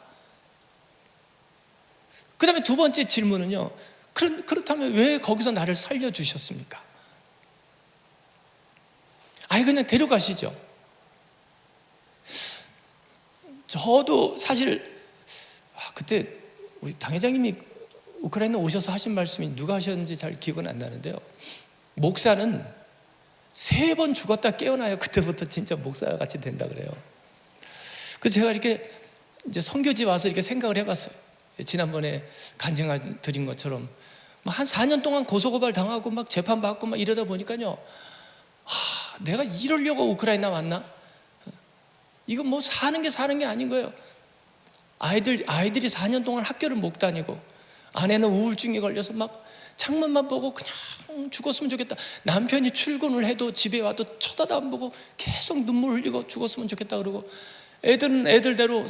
그 다음에 두 번째 질문은요, 그렇다면 왜 거기서 나를 살려주셨습니까? 그냥 데려가시죠. 저도 사실 그때 우리 당회장님이 우크라이나 오셔서 하신 말씀이 누가 하셨는지 잘 기억은 안 나는데요, 목사는 3번 죽었다 깨어나요. 그때부터 진짜 목사가 같이 된다 그래요. 그래서 제가 이렇게 이제 선교지 와서 이렇게 생각을 해봤어요. 지난번에 간증 드린 것처럼 한 4년 동안 고소고발 당하고 막 재판받고 막 이러다 보니까요, 내가 이러려고 우크라이나 왔나? 이거 뭐 사는 게 아닌 거예요. 아이들이 4년 동안 학교를 못 다니고 아내는 우울증에 걸려서 막 창문만 보고 그냥 죽었으면 좋겠다. 남편이 출근을 해도 집에 와도 쳐다도 안 보고 계속 눈물 흘리고 죽었으면 좋겠다 그러고, 애들은 애들대로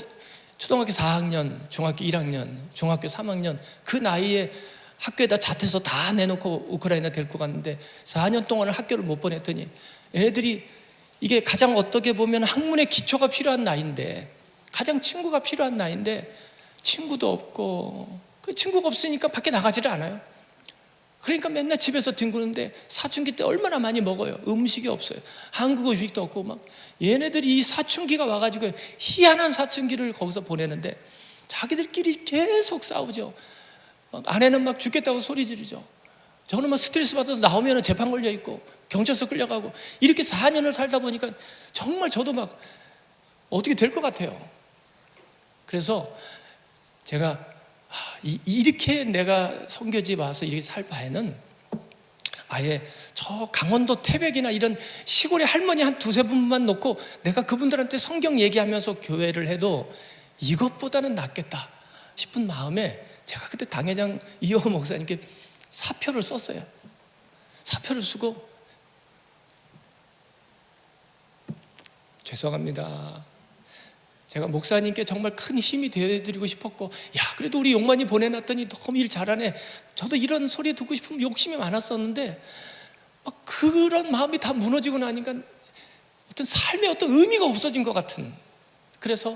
초등학교 4학년, 중학교 1학년, 중학교 3학년 그 나이에 학교에다 자퇴서 다 내놓고 우크라이나 데리고 갔는데 4년 동안을 학교를 못 보냈더니 애들이 이게 가장 어떻게 보면 학문의 기초가 필요한 나이인데, 가장 친구가 필요한 나이인데 친구도 없고, 그 친구가 없으니까 밖에 나가지를 않아요. 그러니까 맨날 집에서 뒹구는데 사춘기 때 얼마나 많이 먹어요. 음식이 없어요. 한국 음식도 없고 막 얘네들이 이 사춘기가 와가지고 희한한 사춘기를 거기서 보내는데 자기들끼리 계속 싸우죠. 막 아내는 막 죽겠다고 소리 지르죠. 저는 막 스트레스 받아서 나오면 재판 걸려 있고 경찰서 끌려가고, 이렇게 4년을 살다 보니까 정말 저도 막 어떻게 될 것 같아요. 그래서 제가 이렇게 내가 선교지에 와서 이렇게 살 바에는 아예 저 강원도 태백이나 이런 시골의 할머니 한 2-3분만 놓고 내가 그분들한테 성경 얘기하면서 교회를 해도 이것보다는 낫겠다 싶은 마음에 제가 그때 당회장 이호 목사님께 사표를 썼어요. 사표를 쓰고 죄송합니다, 제가 목사님께 정말 큰 힘이 되어드리고 싶었고, 그래도 우리 용만이 보내놨더니 너무 일 잘하네, 저도 이런 소리 듣고 싶으면 욕심이 많았었는데 막 그런 마음이 다 무너지고 나니까 어떤 삶의 어떤 의미가 없어진 것 같은, 그래서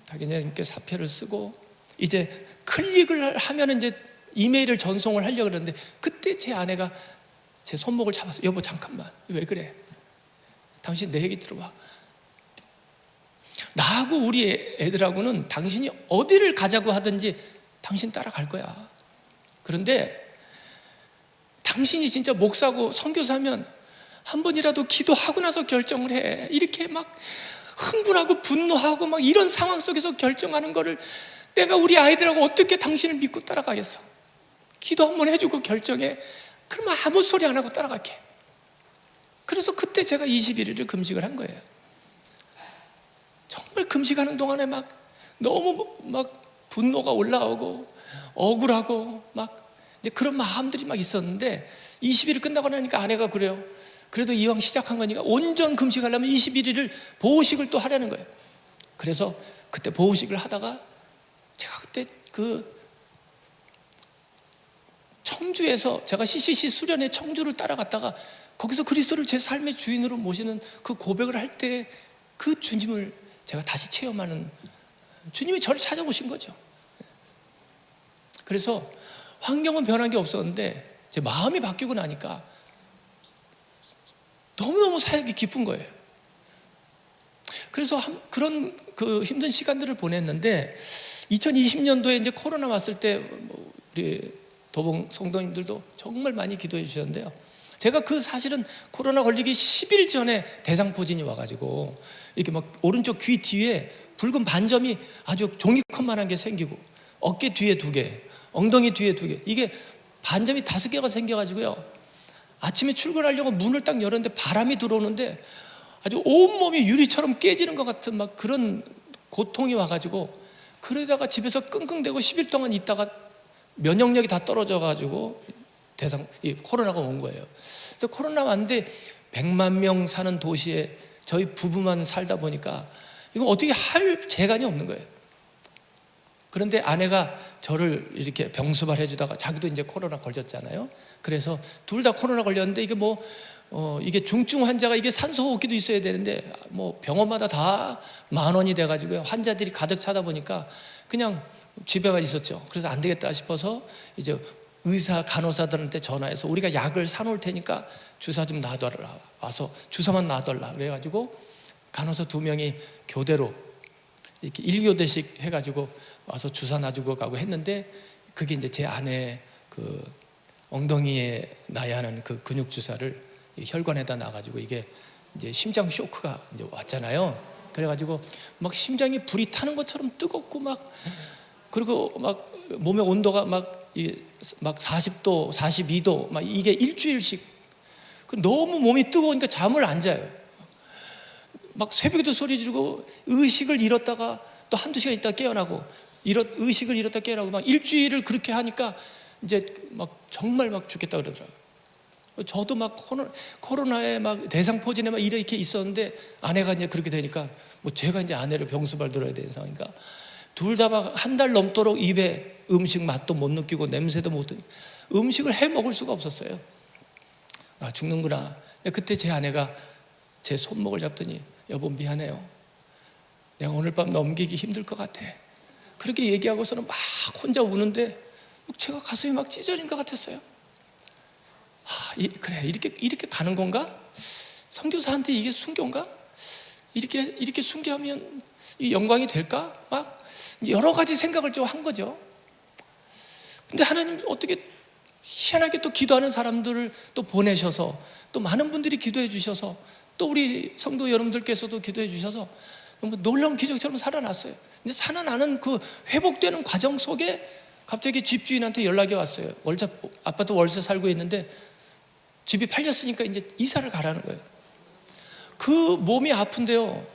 당회장님께 사표를 쓰고 이제 클릭을 하면 이제 이메일을 전송을 하려고 그러는데 그때 제 아내가 제 손목을 잡았어요. 여보 잠깐만, 왜 그래? 당신 내 얘기 들어봐. 나하고 우리 애들하고는 당신이 어디를 가자고 하든지 당신 따라갈 거야. 그런데 당신이 진짜 목사고 선교사면 한 번이라도 기도하고 나서 결정을 해. 이렇게 막 흥분하고 분노하고 막 이런 상황 속에서 결정하는 거를 내가 우리 아이들하고 어떻게 당신을 믿고 따라가겠어? 기도 한번 해주고 결정해. 그러면 아무 소리 안 하고 따라갈게. 그래서 그때 제가 21일을 금식을 한 거예요. 정말 금식하는 동안에 막 너무 막 분노가 올라오고 억울하고 막 이제 그런 마음들이 막 있었는데, 20일이 끝나고 나니까 아내가 그래요. 그래도 이왕 시작한 거니까 온전 금식하려면 21일을 보호식을 또 하려는 거예요. 그래서 그때 보호식을 하다가 제가 그때 그 청주에서 제가 CCC 수련회 청주를 따라갔다가 거기서 그리스도를 제 삶의 주인으로 모시는 그 고백을 할 때 그 주님을 제가 다시 체험하는, 주님이 저를 찾아오신 거죠. 그래서 환경은 변한 게 없었는데 제 마음이 바뀌고 나니까 너무너무 사역이 기쁜 거예요. 그래서 그런 그 힘든 시간들을 보냈는데, 2020년도에 이제 코로나 왔을 때 우리 도봉 성도님들도 정말 많이 기도해 주셨는데요. 제가 그 사실은 코로나 걸리기 10일 전에 대상포진이 와가지고 이렇게 막 오른쪽 귀 뒤에 붉은 반점이 아주 종이컵만한 게 생기고, 어깨 뒤에 2개, 엉덩이 뒤에 2개, 이게 반점이 5개가 생겨가지고요. 아침에 출근하려고 문을 딱 열었는데 바람이 들어오는데 아주 온몸이 유리처럼 깨지는 것 같은 막 그런 고통이 와가지고, 그러다가 집에서 끙끙대고 10일 동안 있다가 면역력이 다 떨어져가지고 이 코로나가 온 거예요. 그래서 코로나 왔는데 100만 명 사는 도시에 저희 부부만 살다 보니까 이거 어떻게 할 재간이 없는 거예요. 그런데 아내가 저를 이렇게 병수발 해주다가 자기도 이제 코로나 걸렸잖아요. 그래서 둘 다 코로나 걸렸는데 이게 이게 중증 환자가 이게 산소호흡기도 있어야 되는데 병원마다 다 10,000원이 돼가지고요. 환자들이 가득 차다 보니까 그냥 집에만 있었죠. 그래서 안 되겠다 싶어서 이제 의사 간호사들한테 전화해서 우리가 약을 사놓을 테니까 주사 좀 놔둬라, 와서 주사만 놔둬라 그래가지고 간호사 2명이 교대로 이렇게 1교대씩 해가지고 와서 주사 놔주고 가고 했는데, 그게 이제 제 아내 그 엉덩이에 놔야 하는 그 근육 주사를 혈관에다 놔가지고 이게 이제 심장 쇼크가 이제 왔잖아요. 그래가지고 막 심장이 불이 타는 것처럼 뜨겁고 그리고 막 몸의 온도가 막 40도, 42도 막 이게 일주일씩, 너무 몸이 뜨거우니까 잠을 안 자요. 막 새벽에도 소리 지르고 의식을 잃었다가 또 1-2시간 있다가 깨어나고, 의식을 잃었다가 깨어나고 막 일주일을 그렇게 하니까 이제 막 정말 막 죽겠다 그러더라고요. 저도 막 코로나에 막 대상포진에 막 이렇게 있었는데 아내가 이제 그렇게 되니까 제가 이제 아내를 병수발 들어야 되는 상황이니까 둘 다 막 1달 넘도록 입에 음식 맛도 못 느끼고 냄새도 못 느끼고 음식을 해 먹을 수가 없었어요. 아, 죽는구나. 그때 제 아내가 제 손목을 잡더니 여보 미안해요. 내가 오늘 밤 넘기기 힘들 것 같아. 그렇게 얘기하고서는 막 혼자 우는데 제가 가슴이 막 찢어진 것 같았어요. 그래 이렇게 가는 건가? 선교사한테 이게 순교인가? 이렇게 순교하면 이 영광이 될까? 막 여러 가지 생각을 좀 한 거죠. 근데 하나님 어떻게 희한하게 또 기도하는 사람들을 또 보내셔서 또 많은 분들이 기도해 주셔서 또 우리 성도 여러분들께서도 기도해 주셔서 너무 놀라운 기적처럼 살아났어요. 근데 살아나는 그 회복되는 과정 속에 갑자기 집주인한테 연락이 왔어요. 아파트 월세 살고 있는데 집이 팔렸으니까 이제 이사를 가라는 거예요. 그 몸이 아픈데요.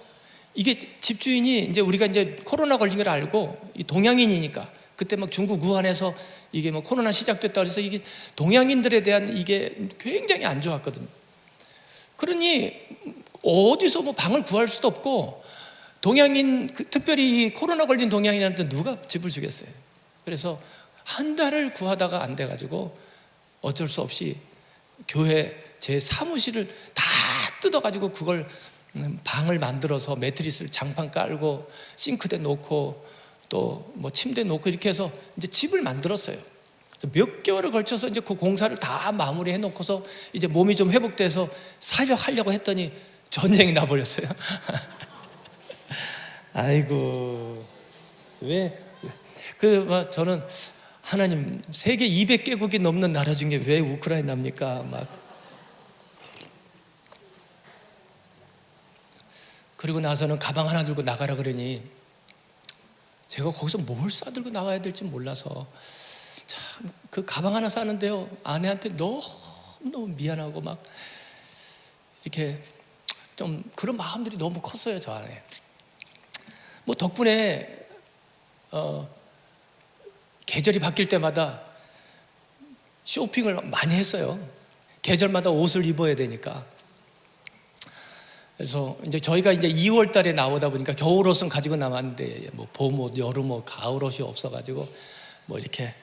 이게 집주인이 이제 우리가 이제 코로나 걸린 걸 알고 이 동양인이니까 그때 막 중국 우한에서 이게 코로나 시작됐다 그래서 이게 동양인들에 대한 이게 굉장히 안 좋았거든요. 그러니 어디서 방을 구할 수도 없고 동양인 특별히 코로나 걸린 동양인한테 누가 집을 주겠어요. 그래서 1달을 구하다가 안 돼가지고 어쩔 수 없이 교회 제 사무실을 다 뜯어가지고 그걸 방을 만들어서 매트리스를 장판 깔고 싱크대 놓고 또 침대 놓고 이렇게 해서 이제 집을 만들었어요. 몇 개월을 걸쳐서 이제 그 공사를 다 마무리해 놓고서 이제 몸이 좀 회복돼서 살려하려고 했더니 전쟁이 나버렸어요. 아이고 저는 하나님 세계 200개국이 넘는 나라 중에 왜 우크라이나입니까? 그리고 나서는 가방 하나 들고 나가라 그러니 제가 거기서 뭘 싸들고 나와야 될지 몰라서 참 그 가방 하나 싸는데요, 아내한테 너무 미안하고 막 이렇게 좀 그런 마음들이 너무 컸어요, 저 안에. 뭐 덕분에 계절이 바뀔 때마다 쇼핑을 많이 했어요. 계절마다 옷을 입어야 되니까. 그래서 이제 저희가 이제 2월 달에 나오다 보니까 겨울 옷은 가지고 나왔는데 뭐 봄 옷, 여름 옷, 가을 옷이 없어가지고 뭐 이렇게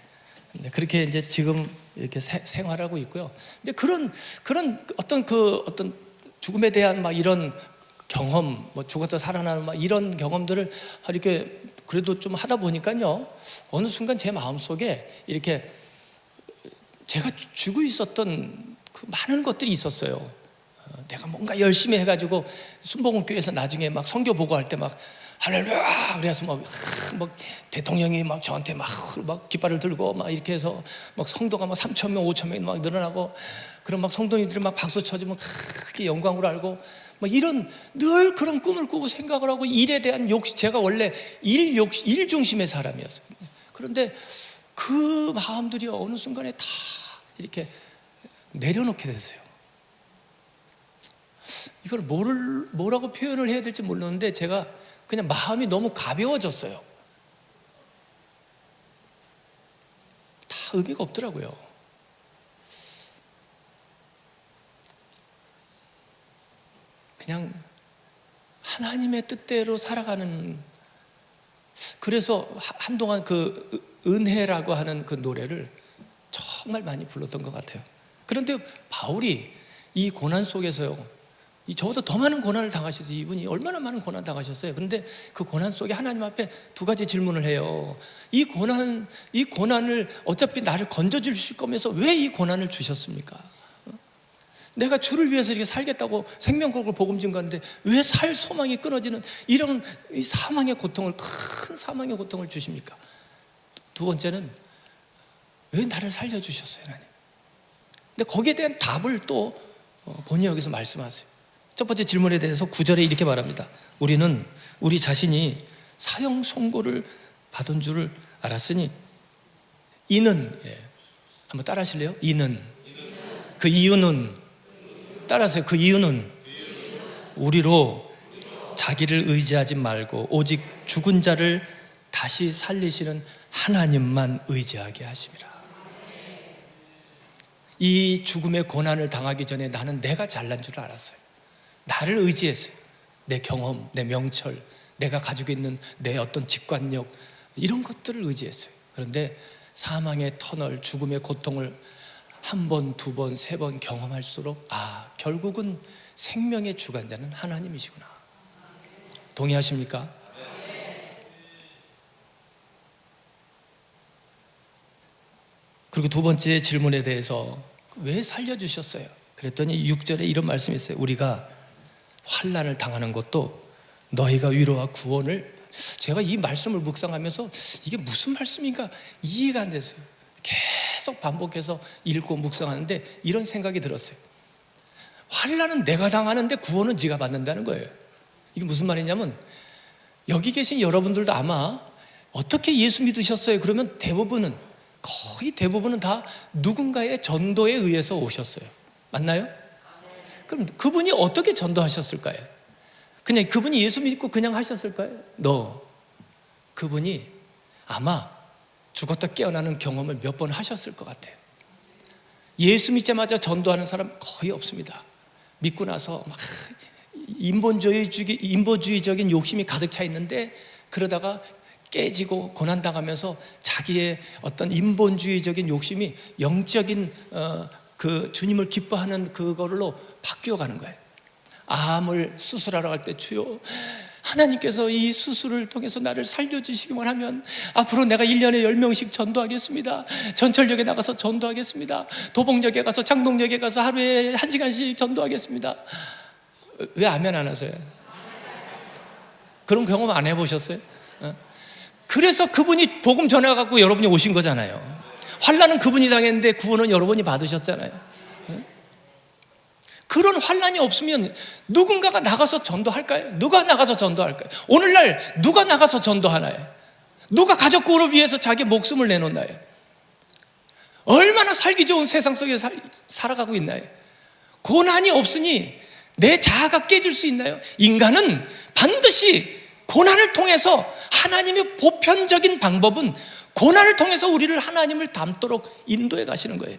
그렇게 이제 지금 이렇게 생활하고 있고요. 근데 그런 어떤 죽음에 대한 막 이런 경험, 뭐 죽었다 살아나는 막 이런 경험들을 이렇게 그래도 좀 하다 보니까요, 어느 순간 제 마음 속에 이렇게 제가 쥐고 있었던 그 많은 것들이 있었어요. 내가 뭔가 열심히 해가지고 순복음교회에서 나중에 막 선교 보고할 때 막 할렐루야 그래서 막 대통령이 막 저한테 막 깃발을 들고 막 이렇게 해서 막 성도가 막 3,000명 5,000명이 막 늘어나고, 그런 막 성도님들이 막 박수 쳐주면 크게 영광으로 알고 막 이런 늘 그런 꿈을 꾸고 생각을 하고 일에 대한 욕심, 제가 원래 일 중심의 사람이었어요. 그런데 그 마음들이 어느 순간에 다 이렇게 내려놓게 됐어요. 이걸 뭐라고 표현을 해야 될지 모르는데 제가 그냥 마음이 너무 가벼워졌어요. 다 의미가 없더라고요. 그냥 하나님의 뜻대로 살아가는. 그래서 한동안 그 은혜라고 하는 그 노래를 정말 많이 불렀던 것 같아요. 그런데 바울이 이 고난 속에서요, 저보다 더 많은 고난을 당하셔서, 이분이 얼마나 많은 고난 당하셨어요. 그런데 그 고난 속에 하나님 앞에 두 가지 질문을 해요. 이 고난을 어차피 나를 건져주실 거면서 왜 이 고난을 주셨습니까? 내가 주를 위해서 이렇게 살겠다고 생명 걸고 복음 증거하는데 왜 살 소망이 끊어지는 이런 이 사망의 고통을, 큰 사망의 고통을 주십니까? 두 번째는 왜 나를 살려주셨어요, 하나님? 근데 거기에 대한 답을 또 본인이 여기서 말씀하세요. 첫 번째 질문에 대해서 9절에 이렇게 말합니다. 우리는 우리 자신이 사형 선고를 받은 줄을 알았으니 이는, 한번 따라 하실래요? 이는, 그 이유는, 따라하세요. 그 이유는 우리로 자기를 의지하지 말고 오직 죽은 자를 다시 살리시는 하나님만 의지하게 하심이라. 이 죽음의 고난을 당하기 전에 나는 내가 잘난 줄 알았어요. 나를 의지했어요. 내 경험, 내 명철, 내가 가지고 있는 내 어떤 직관력, 이런 것들을 의지했어요. 그런데 사망의 터널, 죽음의 고통을 한 번, 두 번, 세 번 경험할수록 결국은 생명의 주관자는 하나님이시구나. 동의하십니까? 그리고 두 번째 질문에 대해서 왜 살려주셨어요? 그랬더니 6절에 이런 말씀이 있어요. 우리가 환난을 당하는 것도 너희가 위로와 구원을. 제가 이 말씀을 묵상하면서 이게 무슨 말씀인가 이해가 안 됐어요. 계속 반복해서 읽고 묵상하는데 이런 생각이 들었어요. 환난은 내가 당하는데 구원은 네가 받는다는 거예요. 이게 무슨 말이냐면, 여기 계신 여러분들도 아마 어떻게 예수 믿으셨어요? 그러면 거의 대부분은 다 누군가의 전도에 의해서 오셨어요. 맞나요? 그럼 그분이 어떻게 전도하셨을까요? 그냥 그분이 예수 믿고 그냥 하셨을까요? 그분이 아마 죽었다 깨어나는 경험을 몇 번 하셨을 것 같아요. 예수 믿자마자 전도하는 사람 거의 없습니다. 믿고 나서 막 인본주의적인 욕심이 가득 차 있는데, 그러다가 깨지고 고난당하면서 자기의 어떤 인본주의적인 욕심이 영적인 그 주님을 기뻐하는 그걸로 바뀌어가는 거예요. 암을 수술하러 갈 때 주여 하나님께서 이 수술을 통해서 나를 살려주시기만 하면 앞으로 내가 1년에 10명씩 전도하겠습니다. 전철역에 나가서 전도하겠습니다. 도봉역에 가서 장동역에 가서 하루에 1시간씩 전도하겠습니다. 왜 아멘 안 하세요? 그런 경험 안 해보셨어요? 그래서 그분이 복음 전해갖고 여러분이 오신 거잖아요. 환난은 그분이 당했는데 구원은 여러분이 받으셨잖아요. 그런 환난이 없으면 누군가가 나가서 전도할까요? 누가 나가서 전도할까요? 오늘날 누가 나가서 전도하나요? 누가 가족 구원을 위해서 자기 목숨을 내놓나요? 얼마나 살기 좋은 세상 속에 살아가고 있나요? 고난이 없으니 내 자아가 깨질 수 있나요? 인간은 반드시 고난을 통해서, 하나님의 보편적인 방법은 고난을 통해서 우리를 하나님을 닮도록 인도해 가시는 거예요.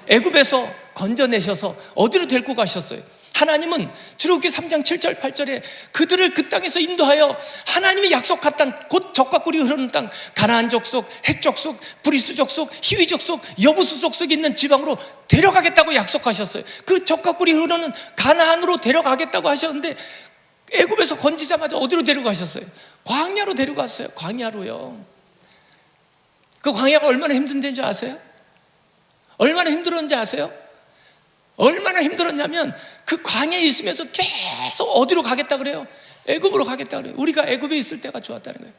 애굽에서 건져내셔서 어디로 데리고 가셨어요? 하나님은 출애굽기 3장 7절 8절에 그들을 그 땅에서 인도하여 하나님이 약속한 땅, 곧 젖과 꿀이 흐르는 땅, 가나안 족속, 헷 족속, 브리스 족속, 히위 족속, 여부수 족속이 있는 지방으로 데려가겠다고 약속하셨어요. 그 젖과 꿀이 흐르는 가나안으로 데려가겠다고 하셨는데 애굽에서 건지자마자 어디로 데려가셨어요? 광야로 데려갔어요. 광야로요. 그 광야가 얼마나 힘든 데인지 아세요? 얼마나 힘들었는지 아세요? 얼마나 힘들었냐면 그 광야에 있으면서 계속 어디로 가겠다 그래요? 애굽으로 가겠다 그래요. 우리가 애굽에 있을 때가 좋았다는 거예요.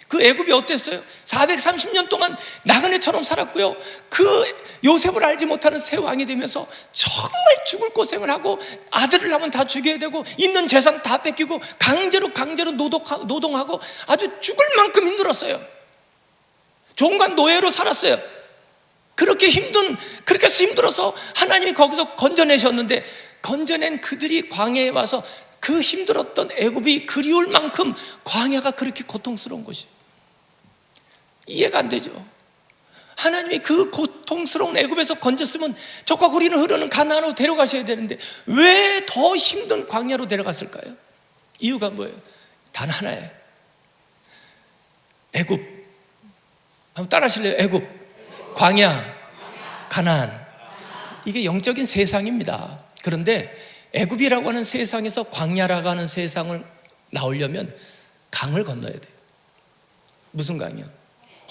그 애굽이 어땠어요? 430년 동안 나그네처럼 살았고요. 그 요셉을 알지 못하는 새 왕이 되면서 정말 죽을 고생을 하고 아들을 낳으면 다 죽여야 되고 있는 재산 다 뺏기고 강제로 노동하고 아주 죽을 만큼 힘들었어요. 종간 노예로 살았어요. 그렇게 힘들어서 하나님이 거기서 건져내셨는데, 건져낸 그들이 광야에 와서 그 힘들었던 애굽이 그리울 만큼 광야가 그렇게 고통스러운 것이 이해가 안 되죠. 하나님이 그 고통스러운 애굽에서 건졌으면 젖과 꿀이 흐르는 가나안으로 데려가셔야 되는데 왜 더 힘든 광야로 데려갔을까요? 이유가 뭐예요? 단 하나예요. 애굽. 한번 따라 하실래요? 애굽, 광야, 가나안. 이게 영적인 세상입니다. 그런데 애굽이라고 하는 세상에서 광야라고 하는 세상을 나오려면 강을 건너야 돼요. 무슨 강이요?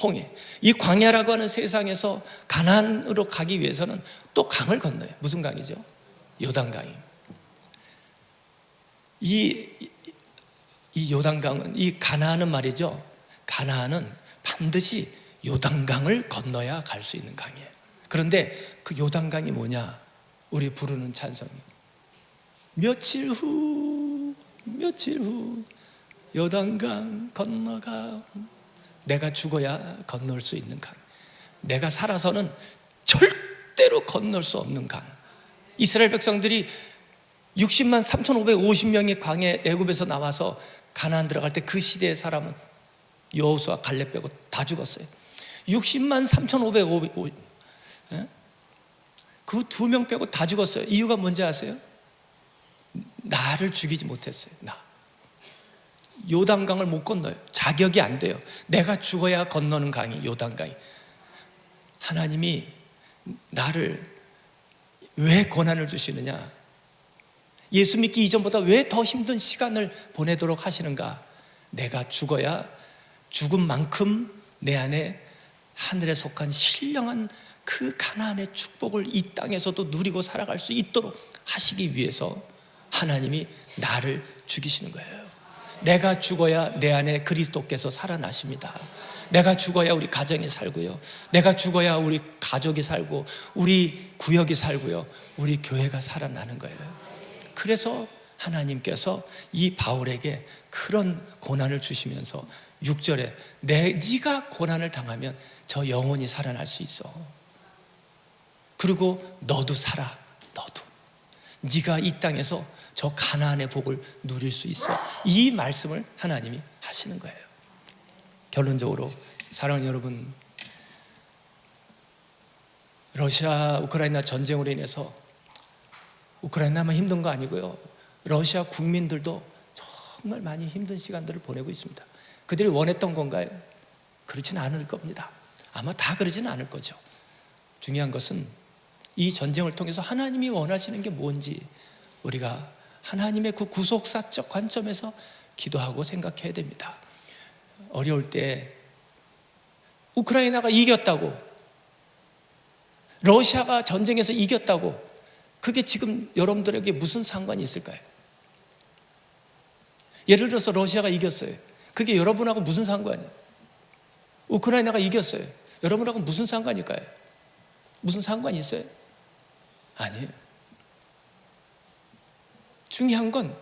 홍해. 이 광야라고 하는 세상에서 가나안으로 가기 위해서는 또 강을 건너요. 무슨 강이죠? 요단강이에요. 이 요단강은, 이 가나안은 말이죠, 가나안은 반드시 요단강을 건너야 갈 수 있는 강이에요. 그런데 그 요단강이 뭐냐? 우리 부르는 찬송이 며칠 후 요단강 건너가. 내가 죽어야 건널 수 있는 강, 내가 살아서는 절대로 건널 수 없는 강. 이스라엘 백성들이 60만 3,550명이 광해 애굽에서 나와서 가나안 들어갈 때 그 시대의 사람은 여호수아, 갈렙 빼고 다 죽었어요. 60만 3,550, 그 2명 빼고 다 죽었어요. 이유가 뭔지 아세요? 나를 죽이지 못했어요. 요단강을 못 건너요. 자격이 안 돼요. 내가 죽어야 건너는 강이 요단강이. 하나님이 나를 왜 고난을 주시느냐? 예수 믿기 이전보다 왜 더 힘든 시간을 보내도록 하시는가? 내가 죽어야 죽은 만큼 내 안에 하늘에 속한 신령한 그 가나안의 축복을 이 땅에서도 누리고 살아갈 수 있도록 하시기 위해서 하나님이 나를 죽이시는 거예요. 내가 죽어야 내 안에 그리스도께서 살아나십니다. 내가 죽어야 우리 가정이 살고요, 내가 죽어야 우리 가족이 살고 우리 구역이 살고요, 우리 교회가 살아나는 거예요. 그래서 하나님께서 이 바울에게 그런 고난을 주시면서 6절에 네가 고난을 당하면 저 영혼이 살아날 수 있어. 그리고 너도 살아. 너도 네가 이 땅에서 저 가나안의 복을 누릴 수 있어. 이 말씀을 하나님이 하시는 거예요. 결론적으로 사랑하는 여러분, 러시아 우크라이나 전쟁으로 인해서 우크라이나만 힘든 거 아니고요, 러시아 국민들도 정말 많이 힘든 시간들을 보내고 있습니다. 그들이 원했던 건가요? 그렇지는 않을 겁니다. 아마 다 그러지는 않을 거죠. 중요한 것은 이 전쟁을 통해서 하나님이 원하시는 게 뭔지 우리가 하나님의 그 구속사적 관점에서 기도하고 생각해야 됩니다. 어려울 때 우크라이나가 이겼다고, 러시아가 전쟁에서 이겼다고, 그게 지금 여러분들에게 무슨 상관이 있을까요? 예를 들어서 러시아가 이겼어요. 그게 여러분하고 무슨 상관이에요? 우크라이나가 이겼어요. 여러분하고 무슨 상관일까요? 무슨 상관이 있어요? 아니에요. 중요한 건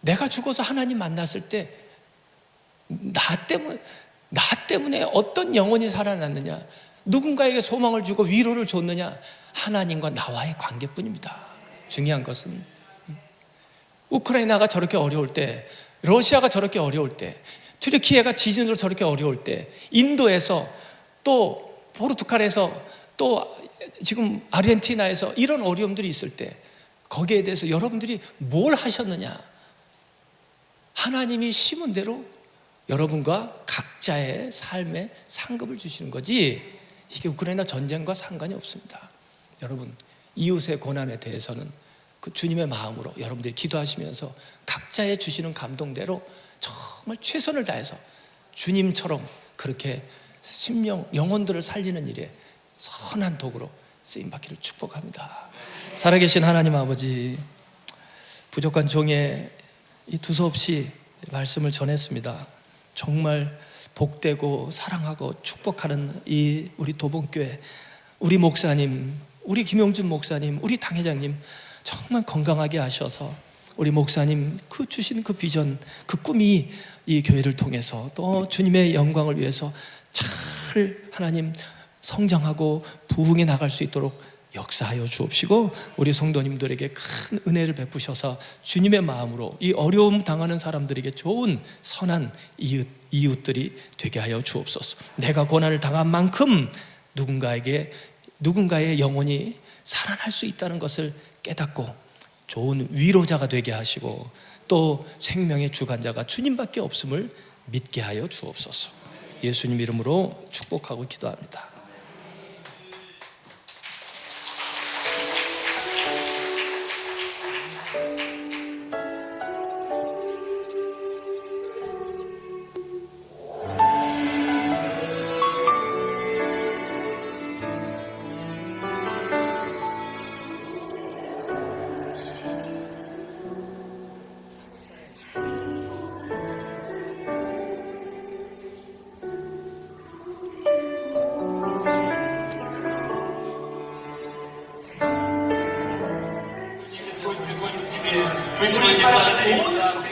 내가 죽어서 하나님 만났을 때 나 때문에 나 때문에 어떤 영혼이 살아났느냐, 누군가에게 소망을 주고 위로를 줬느냐, 하나님과 나와의 관계뿐입니다. 중요한 것은 우크라이나가 저렇게 어려울 때, 러시아가 저렇게 어려울 때, 튀르키예가 지진으로 저렇게 어려울 때, 인도에서 또 포르투갈에서 또 지금 아르헨티나에서 이런 어려움들이 있을 때 거기에 대해서 여러분들이 뭘 하셨느냐? 하나님이 심은 대로 여러분과 각자의 삶에 상급을 주시는 거지, 이게 우크라이나 전쟁과 상관이 없습니다. 여러분, 이웃의 고난에 대해서는 그 주님의 마음으로 여러분들이 기도하시면서 각자의 주시는 감동대로 정말 최선을 다해서 주님처럼 그렇게 심령, 영혼들을 살리는 일에 선한 도구로 쓰임받기를 축복합니다. 살아계신 하나님 아버지, 부족한 종의 이 두서없이 말씀을 전했습니다. 정말 복되고 사랑하고 축복하는 이 우리 도봉교회, 우리 목사님, 우리 김용준 목사님, 우리 당회장님 정말 건강하게 하셔서 우리 목사님 그 주신 그 비전, 그 꿈이 이 교회를 통해서 또 주님의 영광을 위해서 잘 하나님 성장하고 부흥해 나갈 수 있도록 역사하여 주옵시고, 우리 성도님들에게 큰 은혜를 베푸셔서 주님의 마음으로 이 어려움 당하는 사람들에게 좋은 선한 이웃들이 되게 하여 주옵소서. 내가 고난을 당한 만큼 누군가의 영혼이 살아날 수 있다는 것을 깨닫고 좋은 위로자가 되게 하시고, 또 생명의 주관자가 주님밖에 없음을 믿게 하여 주옵소서. 예수님 이름으로 축복하고 기도합니다. 말씀을 받는 모든